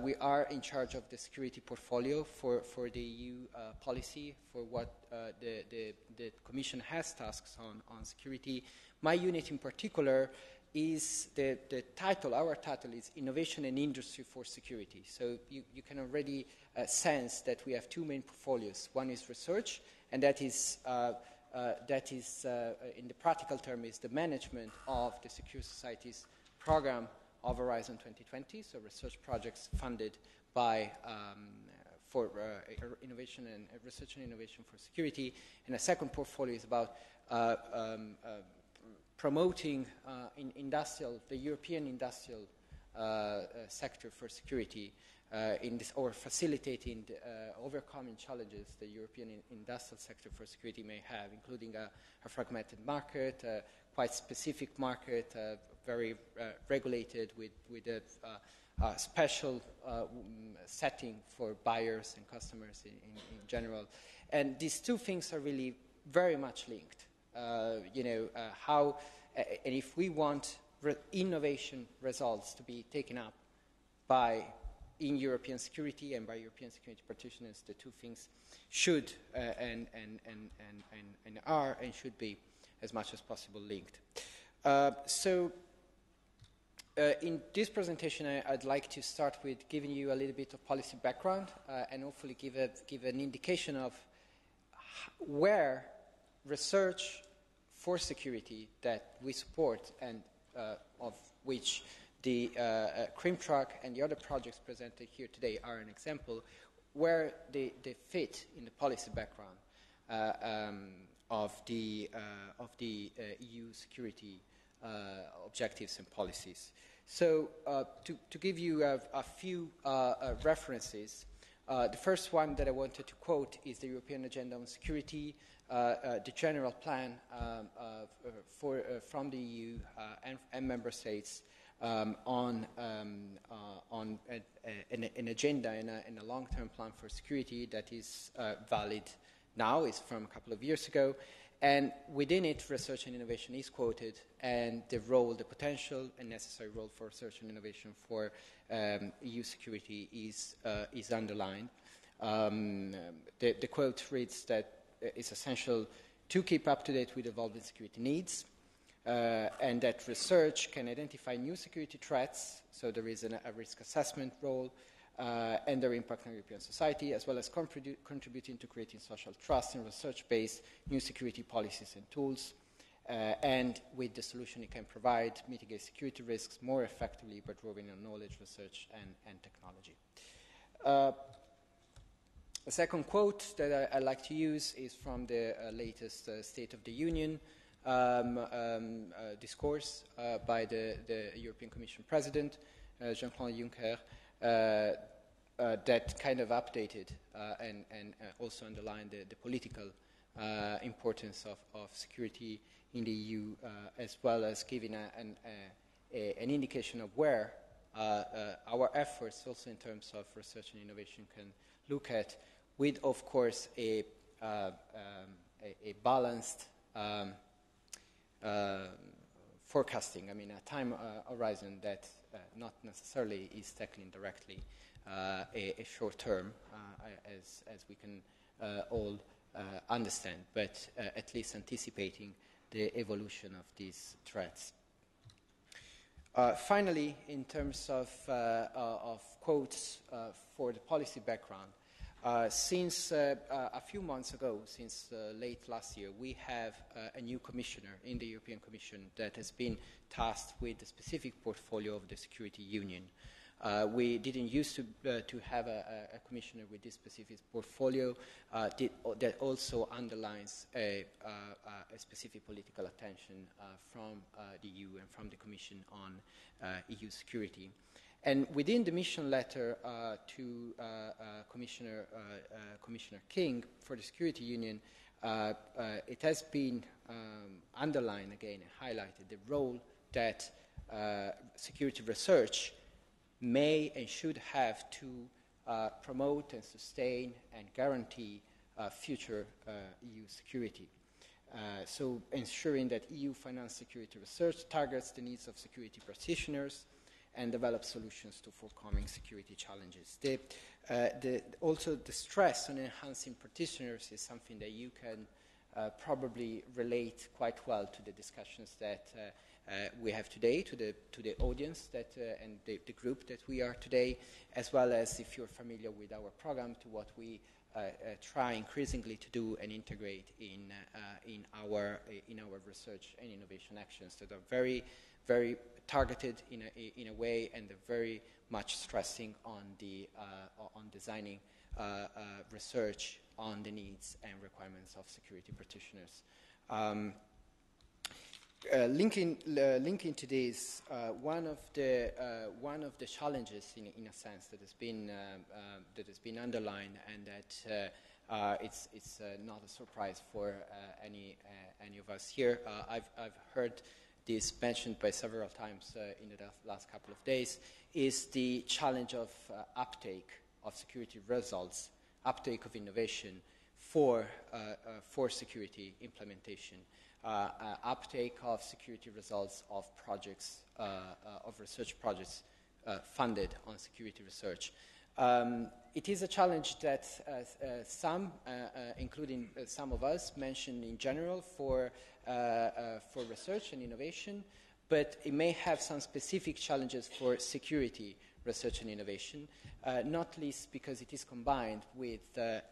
We are in charge of the security portfolio for the EU policy, for what the Commission has tasks on security. My unit in particular is the title, our title is Innovation and Industry for Security. So you can already sense that we have two main portfolios. One is research, and that is in the practical term, is the management of the Secure Societies program of Horizon 2020, so research projects funded by for innovation and research and innovation for security. And a second portfolio is about promoting the European industrial sector for security, or facilitating overcoming challenges the European industrial sector for security may have, including a fragmented market, a quite specific market, very regulated with a special setting for buyers and customers in general. And these two things are really very much linked. And if we want innovation results to be taken up in European security and by European security practitioners, the two things should and are and should be as much as possible linked. In this presentation, I'd like to start with giving you a little bit of policy background and hopefully give an indication of where research for security that we support and of which the CRIMTRAC and the other projects presented here today are an example, where they fit in the policy background of the EU security objectives and policies. So to give you a few references, the first one that I wanted to quote is the European Agenda on Security, the general plan from the EU and member states on an agenda and a long-term plan for security that is valid now, is from a couple of years ago. And within it, research and innovation is quoted, and the potential and necessary role for research and innovation for EU security is underlined. The quote reads that it's essential to keep up to date with evolving security needs, and that research can identify new security threats, so there is a risk assessment role, and their impact on European society, as well as contributing to creating social trust and research-based new security policies and tools. And with the solution it can provide, mitigate security risks more effectively by drawing on knowledge, research, and technology. A second quote that I like to use is from the latest State of the Union discourse by the European Commission President, Jean-Claude Juncker, that kind of updated and also underlined the political importance of security in the EU, as well as giving an indication of where our efforts, also in terms of research and innovation, can look at, with, of course, a balanced forecasting. I mean, a time horizon that not necessarily is tackling directly a short term, as we can all understand, but at least anticipating the evolution of these threats. Finally, in terms of quotes for the policy background, since a few months ago, since late last year, we have a new commissioner in the European Commission that has been tasked with the specific portfolio of the Security Union. We didn't used to have a commissioner with this specific portfolio that also underlines a specific political attention from the EU and from the Commission on EU security. And within the mission letter to Commissioner King for the Security Union, it has been underlined again and highlighted the role that security research may and should have to promote and sustain and guarantee future EU security. So ensuring that EU-financed security research targets the needs of security practitioners and develop solutions to forthcoming security challenges. Also, the stress on enhancing practitioners is something that you can probably relate quite well to the discussions that we have today, to the audience and the group that we are today, as well as, if you're familiar with our program, to what we try increasingly to do and integrate in our research and innovation actions that are very, very targeted in a way, and they're very much stressing on designing research on the needs and requirements of security practitioners. Linking to this, one of the challenges, in a sense, that has been underlined, and that it's not a surprise for any of us here. I've heard this mentioned by several times in the last couple of days, is the challenge of uptake of security results, uptake of innovation for security implementation. Uptake of security results of projects, of research projects funded on security research. It is a challenge that some, including some of us, mentioned in general for research and innovation, but it may have some specific challenges for security research and innovation, not least because it is combined with the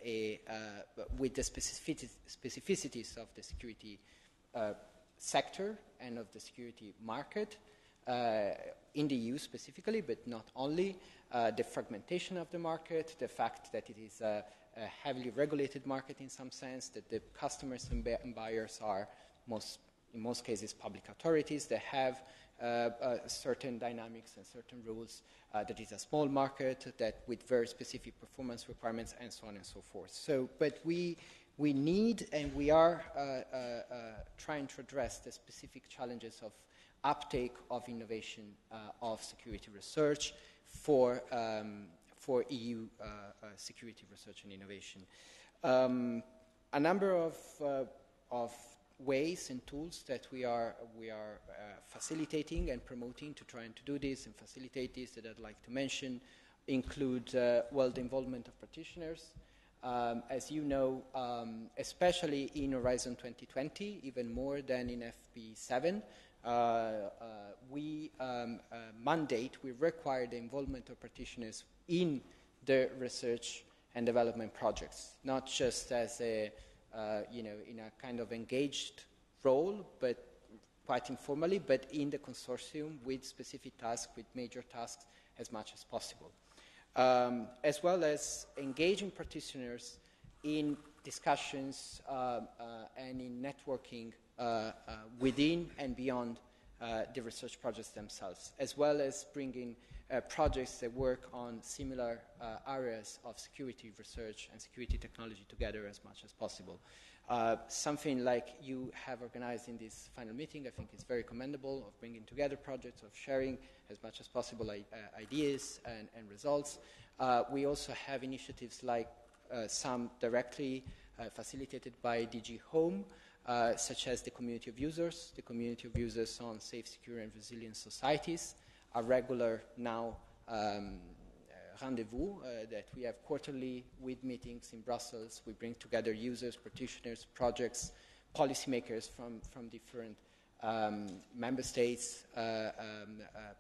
specificities of the security sector and of the security market in the EU specifically, but not only, the fragmentation of the market, the fact that it is a heavily regulated market in some sense, that the customers and buyers are, in most cases, public authorities that have certain dynamics and certain rules, that is a small market that with very specific performance requirements, and so on and so forth. So, but we need, and we are trying to address the specific challenges of uptake of innovation of security research for EU security research and innovation. A number of ways and tools that we are facilitating and promoting to try and to do this and facilitate this that I'd like to mention include, the involvement of practitioners. As you know, especially in Horizon 2020, even more than in FP7, we require the involvement of practitioners in the research and development projects, not just as in a kind of engaged role, but quite informally, but in the consortium with specific tasks, with major tasks, as much as possible. As well as engaging practitioners in discussions and in networking within and beyond the research projects themselves, as well as bringing projects that work on similar areas of security research and security technology together as much as possible. Something like you have organized in this final meeting, I think is very commendable, of bringing together projects, of sharing as much as possible ideas and results. We also have initiatives like some directly facilitated by DG Home, such as the community of users on safe, secure and resilient societies, a regular now rendezvous that we have quarterly with meetings in Brussels. We bring together users, practitioners, projects, policymakers from different member states,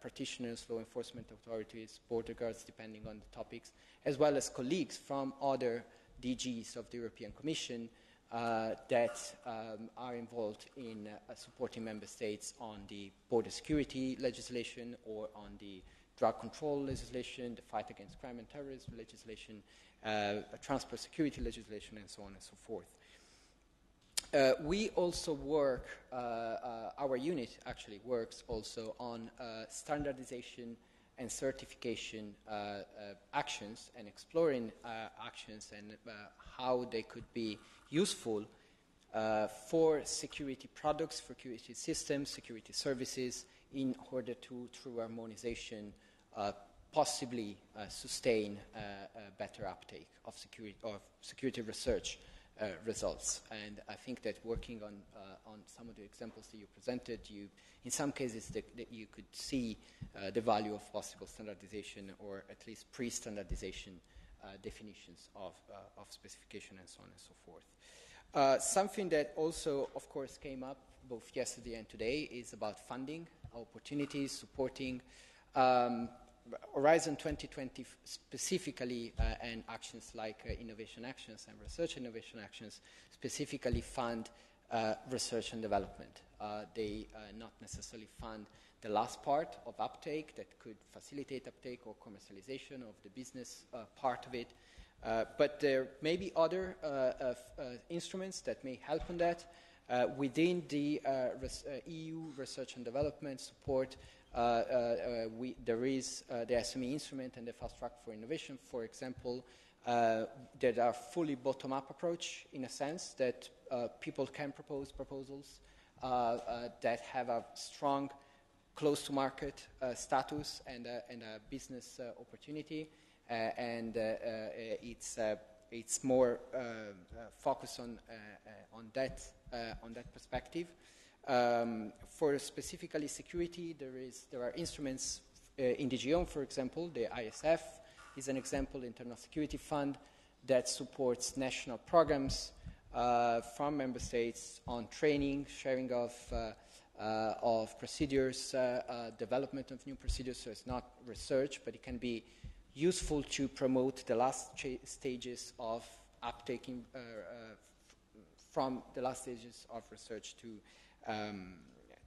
practitioners, law enforcement authorities, border guards, depending on the topics, as well as colleagues from other DGs of the European Commission that are involved in supporting member states on the border security legislation or on the drug control legislation, the fight against crime and terrorism legislation, transport security legislation, and so on and so forth. We also work, our unit actually works also on standardization and certification actions and exploring actions and how they could be useful for security products, for security systems, security services, in order to, through harmonization, possibly sustain a better uptake of security research results. And I think that working on some of the examples that you presented, in some cases that you could see the value of possible standardization or at least pre-standardization definitions of specification and so on and so forth. Something that also, of course, came up both yesterday and today is about funding, opportunities, supporting Horizon 2020 specifically, and actions like innovation actions and research innovation actions specifically fund research and development. They not necessarily fund the last part of uptake that could facilitate uptake or commercialization of the business part of it. But there may be other instruments that may help on that. Within the EU research and development support, there is the SME instrument and the Fast Track for Innovation, for example, that are fully bottom-up approach in a sense that people can propose proposals that have a strong close-to-market status and a business opportunity, and it's more focused on that perspective. For specifically security, there are instruments in DG Home, for example. The ISF is an example, Internal Security Fund, that supports national programs from member states on training, sharing of procedures, development of new procedures. So it's not research, but it can be useful to promote the last stages of uptaking from the last stages of research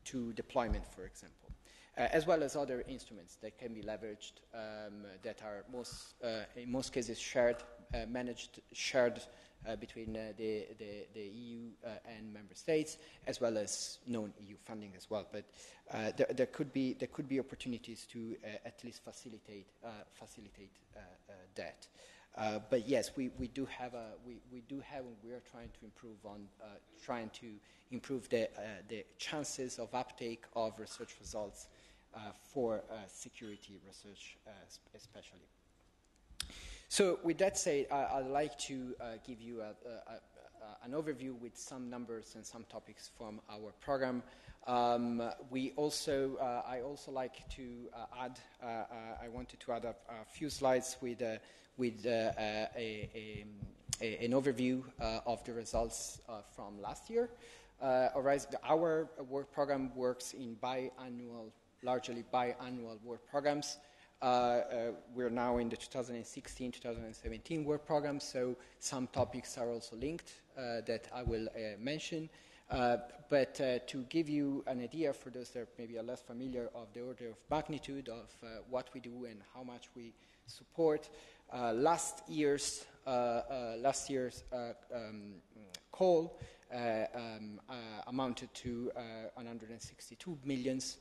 to deployment, for example, as well as other instruments that can be leveraged that are in most cases shared between the EU and member states, as well as non-EU funding as well. But there could be opportunities to at least facilitate that. But yes, we do have and we are trying to improve the chances of uptake of research results for security research especially. So with that said, I'd like to give you an overview with some numbers and some topics from our program. I also like to add, I wanted to add a few slides with an overview of the results from last year. Our work program works in largely biannual work programs. We're now in the 2016-2017 work program, so some topics are also linked that I will mention. But to give you an idea for those that maybe are less familiar of the order of magnitude of what we do and how much we support, last year's call amounted to 162 millions,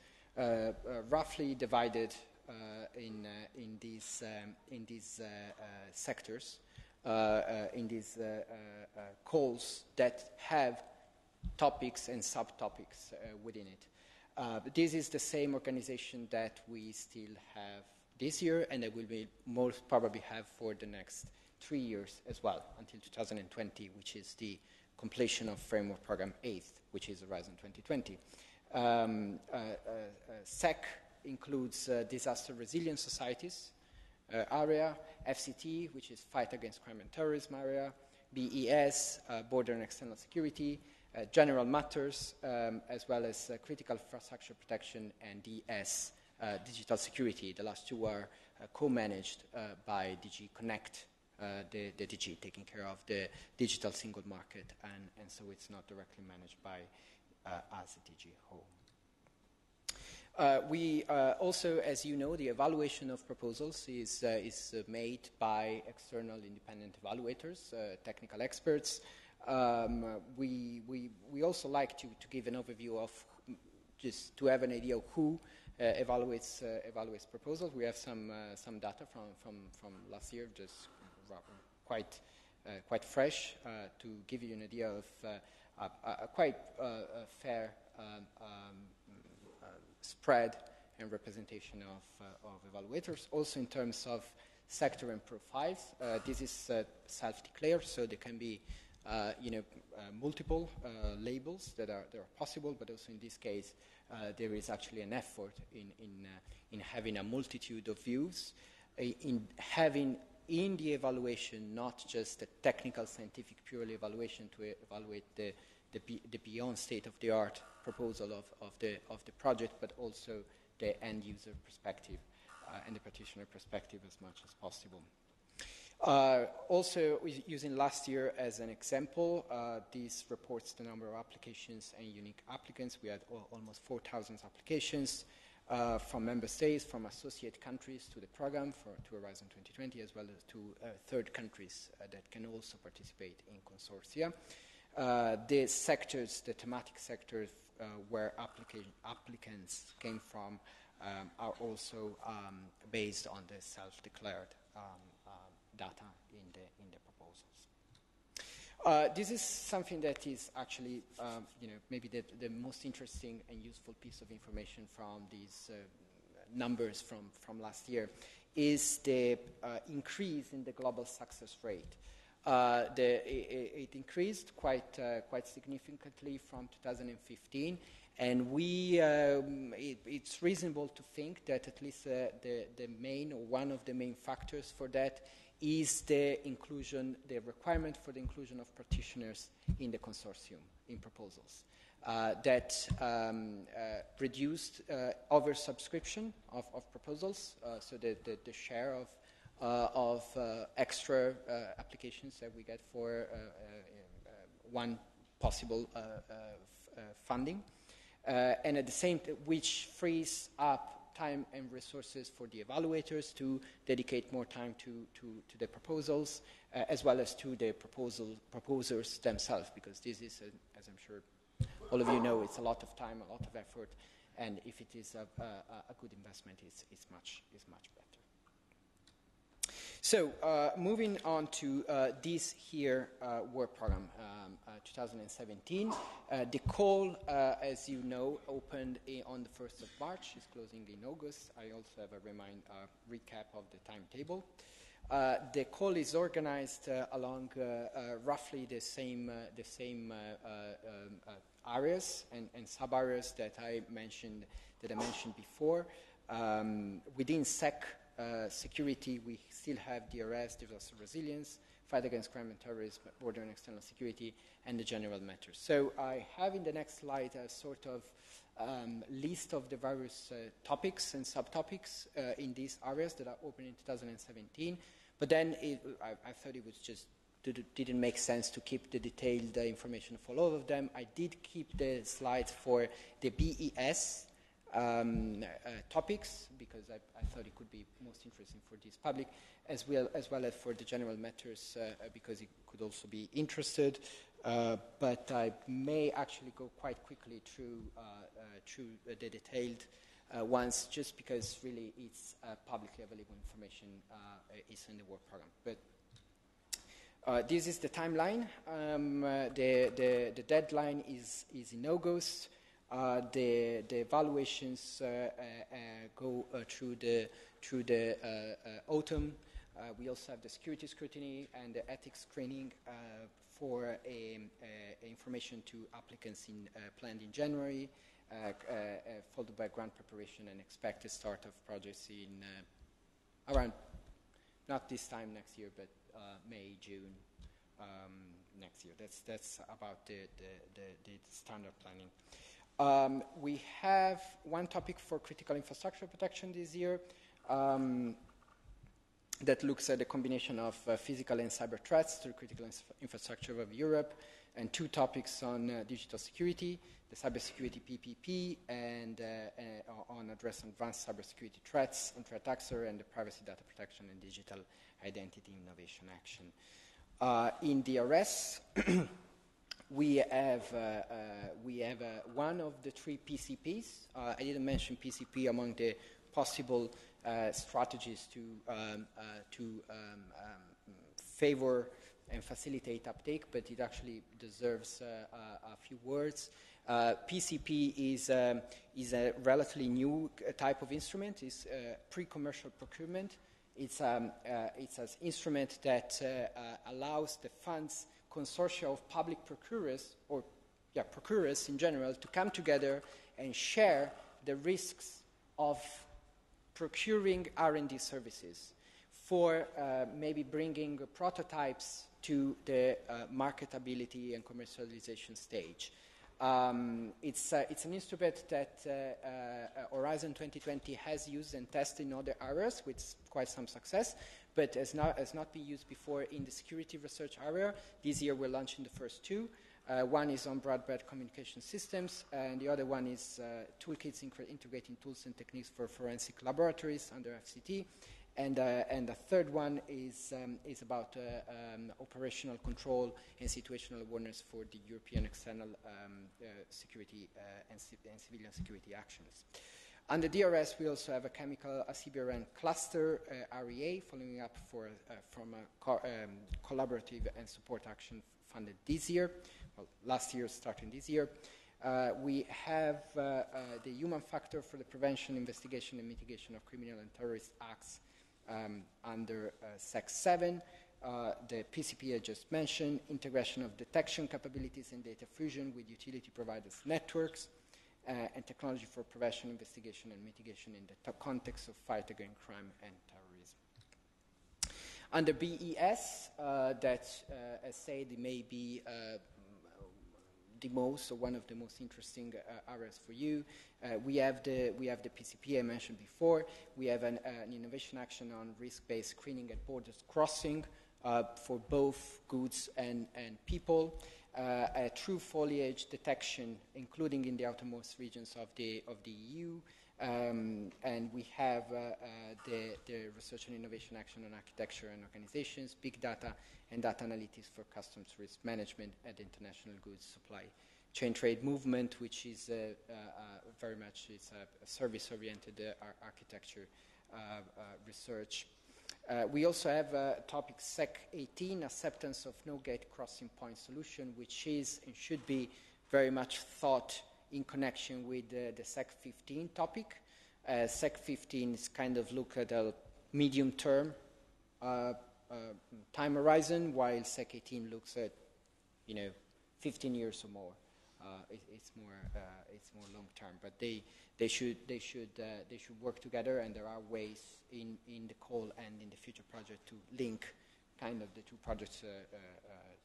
roughly divided in these sectors, in these calls that have topics and subtopics within it. This is the same organization that we still have this year, and that will be most probably have for the next 3 years as well, until 2020, which is the completion of Framework Program 8, which is Horizon 2020. SEC includes disaster resilience societies area, FCT, which is fight against crime and terrorism area, BES, border and external security, general matters, as well as critical infrastructure protection, and DS, digital security. The last two are co-managed by DG Connect, the DG taking care of the digital single market, and so it's not directly managed by us at DG Home. We also, as you know, the evaluation of proposals is made by external independent evaluators, technical experts. We also like to give an overview of, just to have an idea of who evaluates proposals. We have some data from last year, just quite fresh, to give you an idea of a quite fair spread and representation of evaluators. Also in terms of sector and profiles, this is self-declared, so there can be multiple labels that are possible, but also in this case, there is actually an effort in having a multitude of views, in having in the evaluation not just a technical, scientific, purely evaluation to evaluate the beyond state-of-the-art proposal of the project, but also the end-user perspective and the practitioner perspective as much as possible. Also, using last year as an example, this reports the number of applications and unique applicants. We had almost 4,000 applications from member states, from associate countries to the program, to Horizon 2020, as well as to third countries that can also participate in consortia. The sectors, the thematic sectors where applicants came from are also based on the self-declared data in the proposals. This is something that is actually, maybe the most interesting and useful piece of information from these numbers from last year is the increase in the global success rate. It increased quite significantly from 2015, and it's reasonable to think that at least the main, or one of the main factors for that is the requirement for the inclusion of practitioners in the consortium, in proposals. That reduced oversubscription of proposals, so the share of extra applications that we get for one possible funding, and at the same time, which frees up time and resources for the evaluators to dedicate more time to the proposals, as well as to the proposers themselves, because this is, as I'm sure all of you know, it's a lot of time, a lot of effort, and if it is a good investment, it's much better. So, moving on to this here work program, 2017. The call, as you know, opened on the 1st of March. It's closing in August. I also have a recap of the timetable. The call is organized along roughly the same areas and sub-areas that I mentioned before. Within SEC security, we still have DRS, disaster resilience, fight against crime and terrorism, border and external security, and the general matters. So I have in the next slide a sort of list of the various topics and subtopics in these areas that are open in 2017. But then I thought it was just didn't make sense to keep the detailed information for all of them. I did keep the slides for the BES topics, because I thought it could be most interesting for this public, as well as for the general matters, because it could also be interested. But I may actually go quite quickly through the detailed ones, just because really it's publicly available information is in the work program. But this is the timeline. The deadline is in August. The evaluations go through the autumn. We also have the security scrutiny and the ethics screening for information to applicants planned in January, followed by grant preparation and expected start of projects in around, not this time next year, but May, June next year. That's about the standard planning. We have one topic for critical infrastructure protection this year that looks at the combination of physical and cyber threats to critical infrastructure of Europe, and two topics on digital security, the cybersecurity PPP, and on address advanced cybersecurity threats and threat actor, and the privacy data protection and digital identity innovation action. In DRS, we have one of the three PCPs. I didn't mention PCP among the possible strategies to favor and facilitate uptake, but it actually deserves a few words. PCP is a relatively new type of instrument. It's pre-commercial procurement. It's an instrument that allows the funds consortia of public procurers, or procurers in general, to come together and share the risks of procuring R&D services for maybe bringing prototypes to the marketability and commercialization stage. It's an instrument that Horizon 2020 has used and tested in other areas with quite some success, but has not been used before in the security research area. This year we're launching the first two. One is on broadband communication systems, and the other one is toolkits integrating tools and techniques for forensic laboratories under FCT. And the third one is about operational control and situational awareness for the European external security and civilian security actions. Under DRS, we also have a CBRN cluster REA, following up from a collaborative and support action funded this year, well, last year, starting this year. We have the human factor for the prevention, investigation, and mitigation of criminal and terrorist acts under SEC 7, the PCP I just mentioned, integration of detection capabilities and data fusion with utility providers' networks, and technology for prevention, investigation, and mitigation in the context of fight against crime and terrorism. Under BES, that, as said, may be the most, or one of the most interesting areas for you. We have the PCP I mentioned before. We have an innovation action on risk-based screening at borders crossing for both goods and people. A true foliage detection, including in the outermost regions of the EU. And we have the research and innovation action on architecture and organizations, big data, and data analytics for customs risk management and international goods supply chain trade movement, which is very much a service-oriented architecture research. We also have topic SEC 18, acceptance of no-gate crossing point solution, which is and should be very much thought in connection with the SEC 15 topic. SEC 15 is kind of look at a medium-term time horizon, while SEC 18 looks at 15 years or more. It's more long-term, but they should work together, and there are ways in the call and in the future project to link kind of the two projects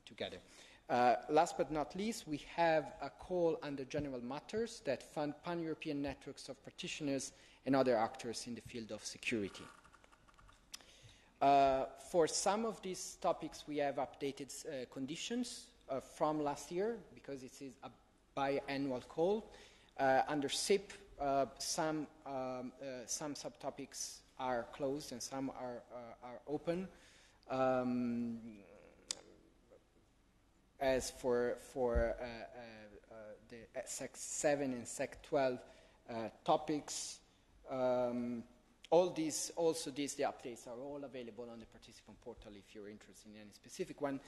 together. Last but not least, we have a call under general matters that fund pan-European networks of practitioners and other actors in the field of security. For some of these topics, we have updated conditions from last year, because it is a biannual call. Under SIP, some subtopics are closed and some are open. As for the SEC 7 and SEC 12 topics, all these, also the updates are all available on the participant portal if you're interested in any specific one.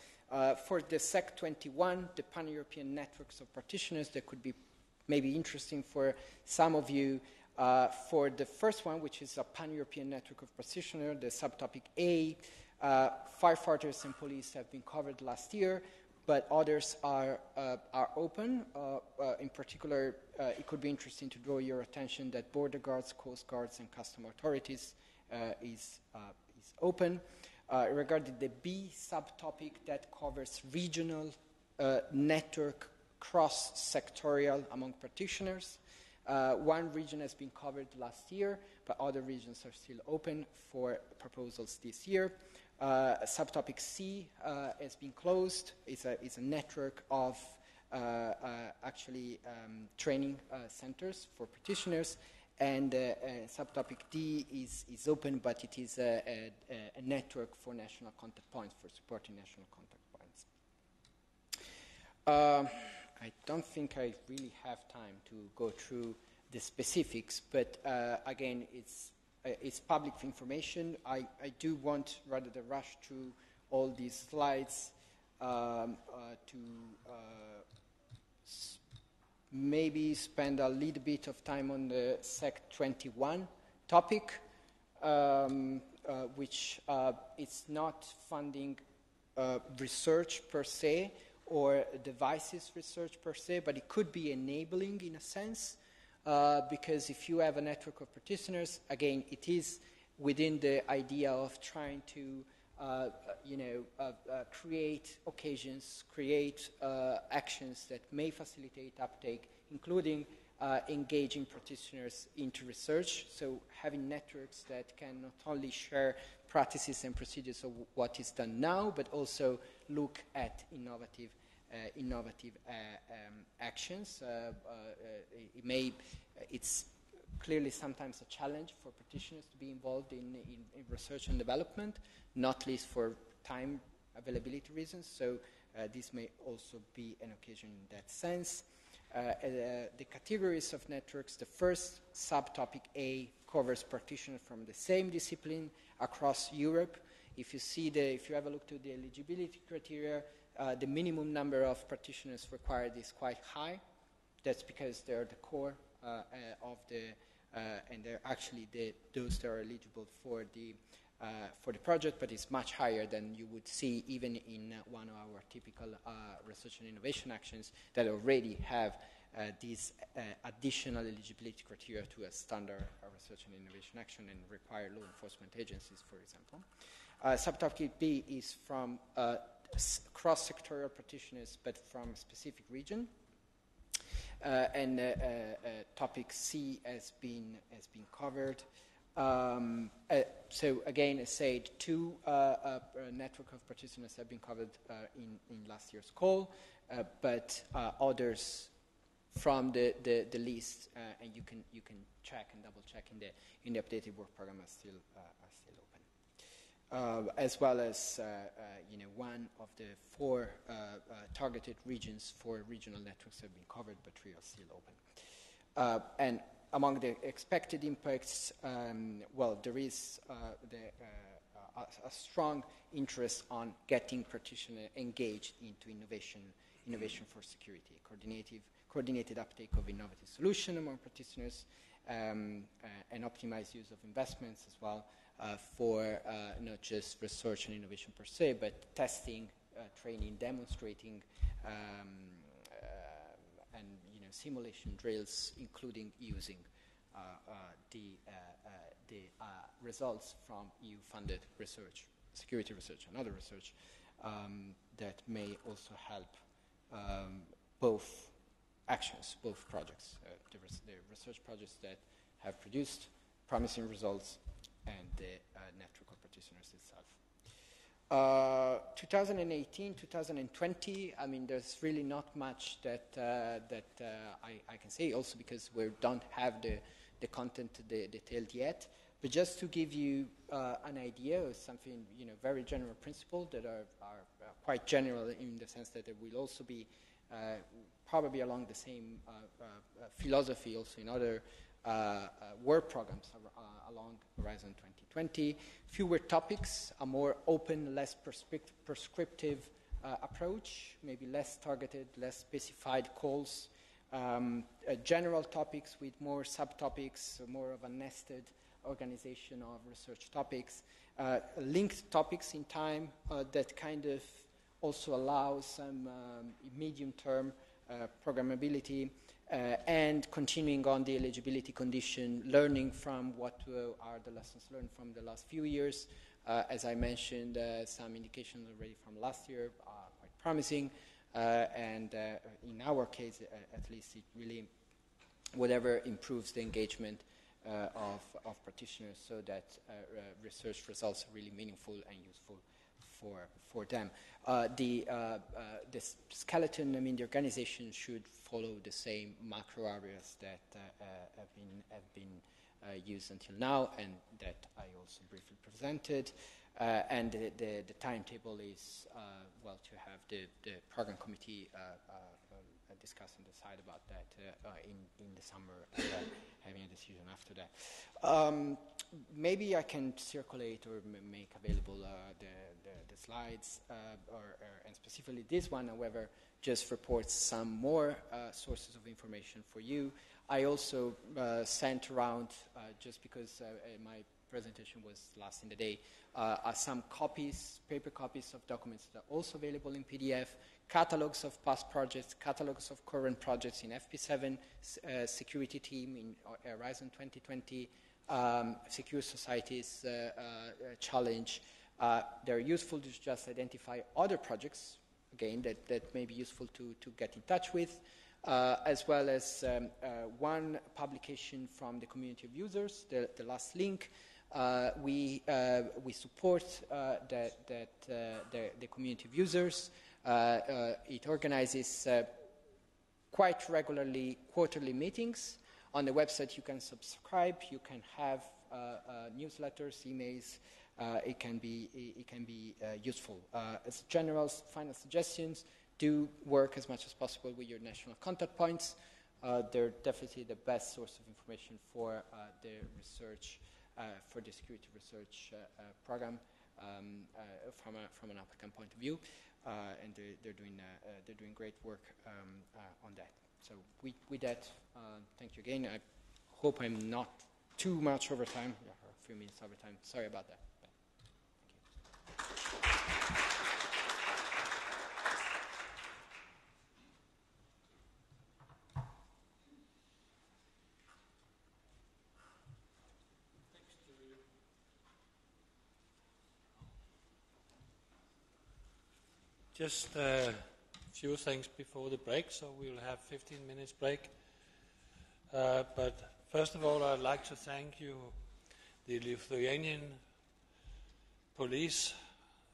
For the SEC 21, the pan-European networks of practitioners, that could be maybe interesting for some of you. For the first one, which is a pan-European network of practitioners, the subtopic A, firefighters and police have been covered last year, but others are open. In particular, it could be interesting to draw your attention that border guards, coast guards, and custom authorities is open. Regarding the B subtopic, that covers regional network cross-sectorial among practitioners. One region has been covered last year, but other regions are still open for proposals this year. Subtopic C has been closed. It's a network of training centers for practitioners. And subtopic D is open, but it is a network for national contact points, for supporting national contact points. I don't think I really have time to go through the specifics, but again, it's public information. I do want, rather than rush through all these slides, to maybe spend a little bit of time on the SEC 21 topic, which it's not funding research per se or devices research per se, but it could be enabling in a sense, because if you have a network of practitioners, again, it is within the idea of trying to create occasions, create actions that may facilitate uptake, including engaging practitioners into research. So having networks that can not only share practices and procedures of what is done now, but also look at innovative actions. It's clearly sometimes a challenge for practitioners to be involved in research and development, not least for time availability reasons. So this may also be an occasion in that sense. The categories of networks, the first subtopic A covers practitioners from the same discipline across Europe. If you have a look to the eligibility criteria, the minimum number of practitioners required is quite high. That's because they're the core of the, and they're actually those that are eligible for the project, but it's much higher than you would see even in one of our typical research and innovation actions that already have these additional eligibility criteria to a standard research and innovation action and require law enforcement agencies, for example. Subtopic B is from cross-sectorial practitioners, but from a specific region. And topic C has been covered. So again, as said, two network of practitioners have been covered in last year's call, but others from the list, and you can check and double check in the updated work program are still open, as well as one of the four targeted regions for regional networks have been covered, but three are still open. And among the expected impacts, there is a strong interest on getting practitioners engaged into innovation for security, coordinated uptake of innovative solutions among practitioners, and optimized use of investments as well for not just research and innovation per se, but testing, training, demonstrating, and simulation drills, including using the results from EU-funded research, security research, and other research that may also help both actions, both projects, the research projects that have produced promising results and the network of practitioners itself. 2018, 2020, I mean, there's really not much that I can say, also because we don't have the content detailed yet. But just to give you an idea of something, very general principles that are quite general in the sense that there will also be probably along the same philosophy also in other work programs along Horizon 2020. Fewer topics, a more open, less prescriptive approach, maybe less targeted, less specified calls. General topics with more subtopics, more of a nested organization of research topics. Linked topics in time that kind of also allows some medium-term programmability, and continuing on the eligibility condition, learning from what are the lessons learned from the last few years. As I mentioned, some indications already from last year are quite promising, and in our case, at least, it really, whatever improves the engagement of practitioners so that research results are really meaningful and useful for them. The skeleton, I mean, the organization should follow the same macro areas that have been used until now, and that I also briefly presented. And the timetable is, to have the program committee discuss and decide about that in the summer, and having a decision after that. Maybe I can circulate or make available the slides, and specifically this one, however, just reports some more sources of information for you. I also sent around, just because my presentation was last in the day. Some copies, paper copies of documents that are also available in PDF, catalogs of past projects, catalogs of current projects in FP7, security team in Horizon 2020, Secure Societies Challenge. They're useful to just identify other projects, again, that may be useful to get in touch with, as well as one publication from the community of users, the last link. We support the community of users. It organizes quite regularly quarterly meetings. On the website you can subscribe, you can have newsletters, emails. It can be useful. As general final suggestions, do work as much as possible with your national contact points. They're definitely the best source of information for the research, for the security research program from an applicant point of view, and they're doing great work on that. So with that, thank you again. I hope I'm not too much over time, a few minutes over time. Sorry about that. Just a few things before the break, so we'll have 15 minutes break. But first of all, I'd like to thank you, the Lithuanian police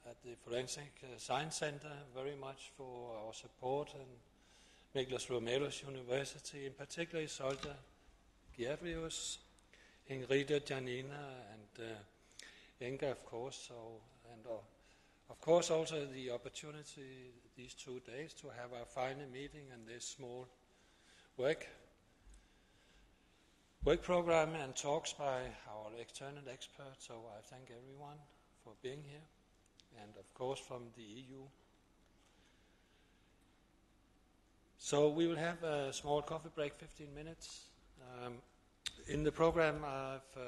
at the Forensic Science Center, very much for our support, and Miklos Romelos University, in particular Isolde Giavrius, Ingrida Janina, and Inga, of course, of course, also the opportunity these 2 days to have our final meeting and this small work program and talks by our external experts. So I thank everyone for being here, and of course from the EU. So we will have a small coffee break, 15 minutes. In the program, I've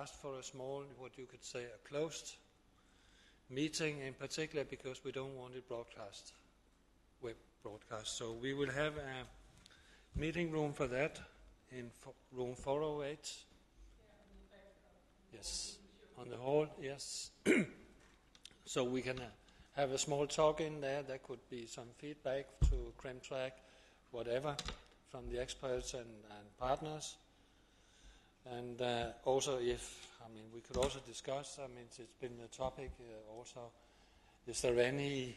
asked for a small, what you could say, a closed meeting, in particular because we don't want it broadcast, web broadcast. So we will have a meeting room for that in room 408. Yes, on the hall, yes. So we can have a small talk in there. There could be some feedback to CrimTrack, whatever, from the experts and partners. And also we could also discuss, it's been a topic also, is there any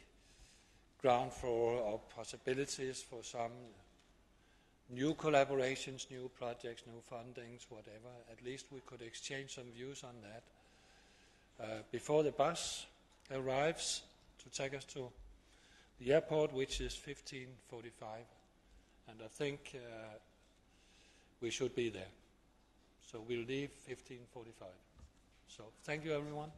ground for or possibilities for some new collaborations, new projects, new fundings, whatever. At least we could exchange some views on that before the bus arrives to take us to the airport, which is 15:45. And I think we should be there. So we'll leave 15:45. So thank you, everyone.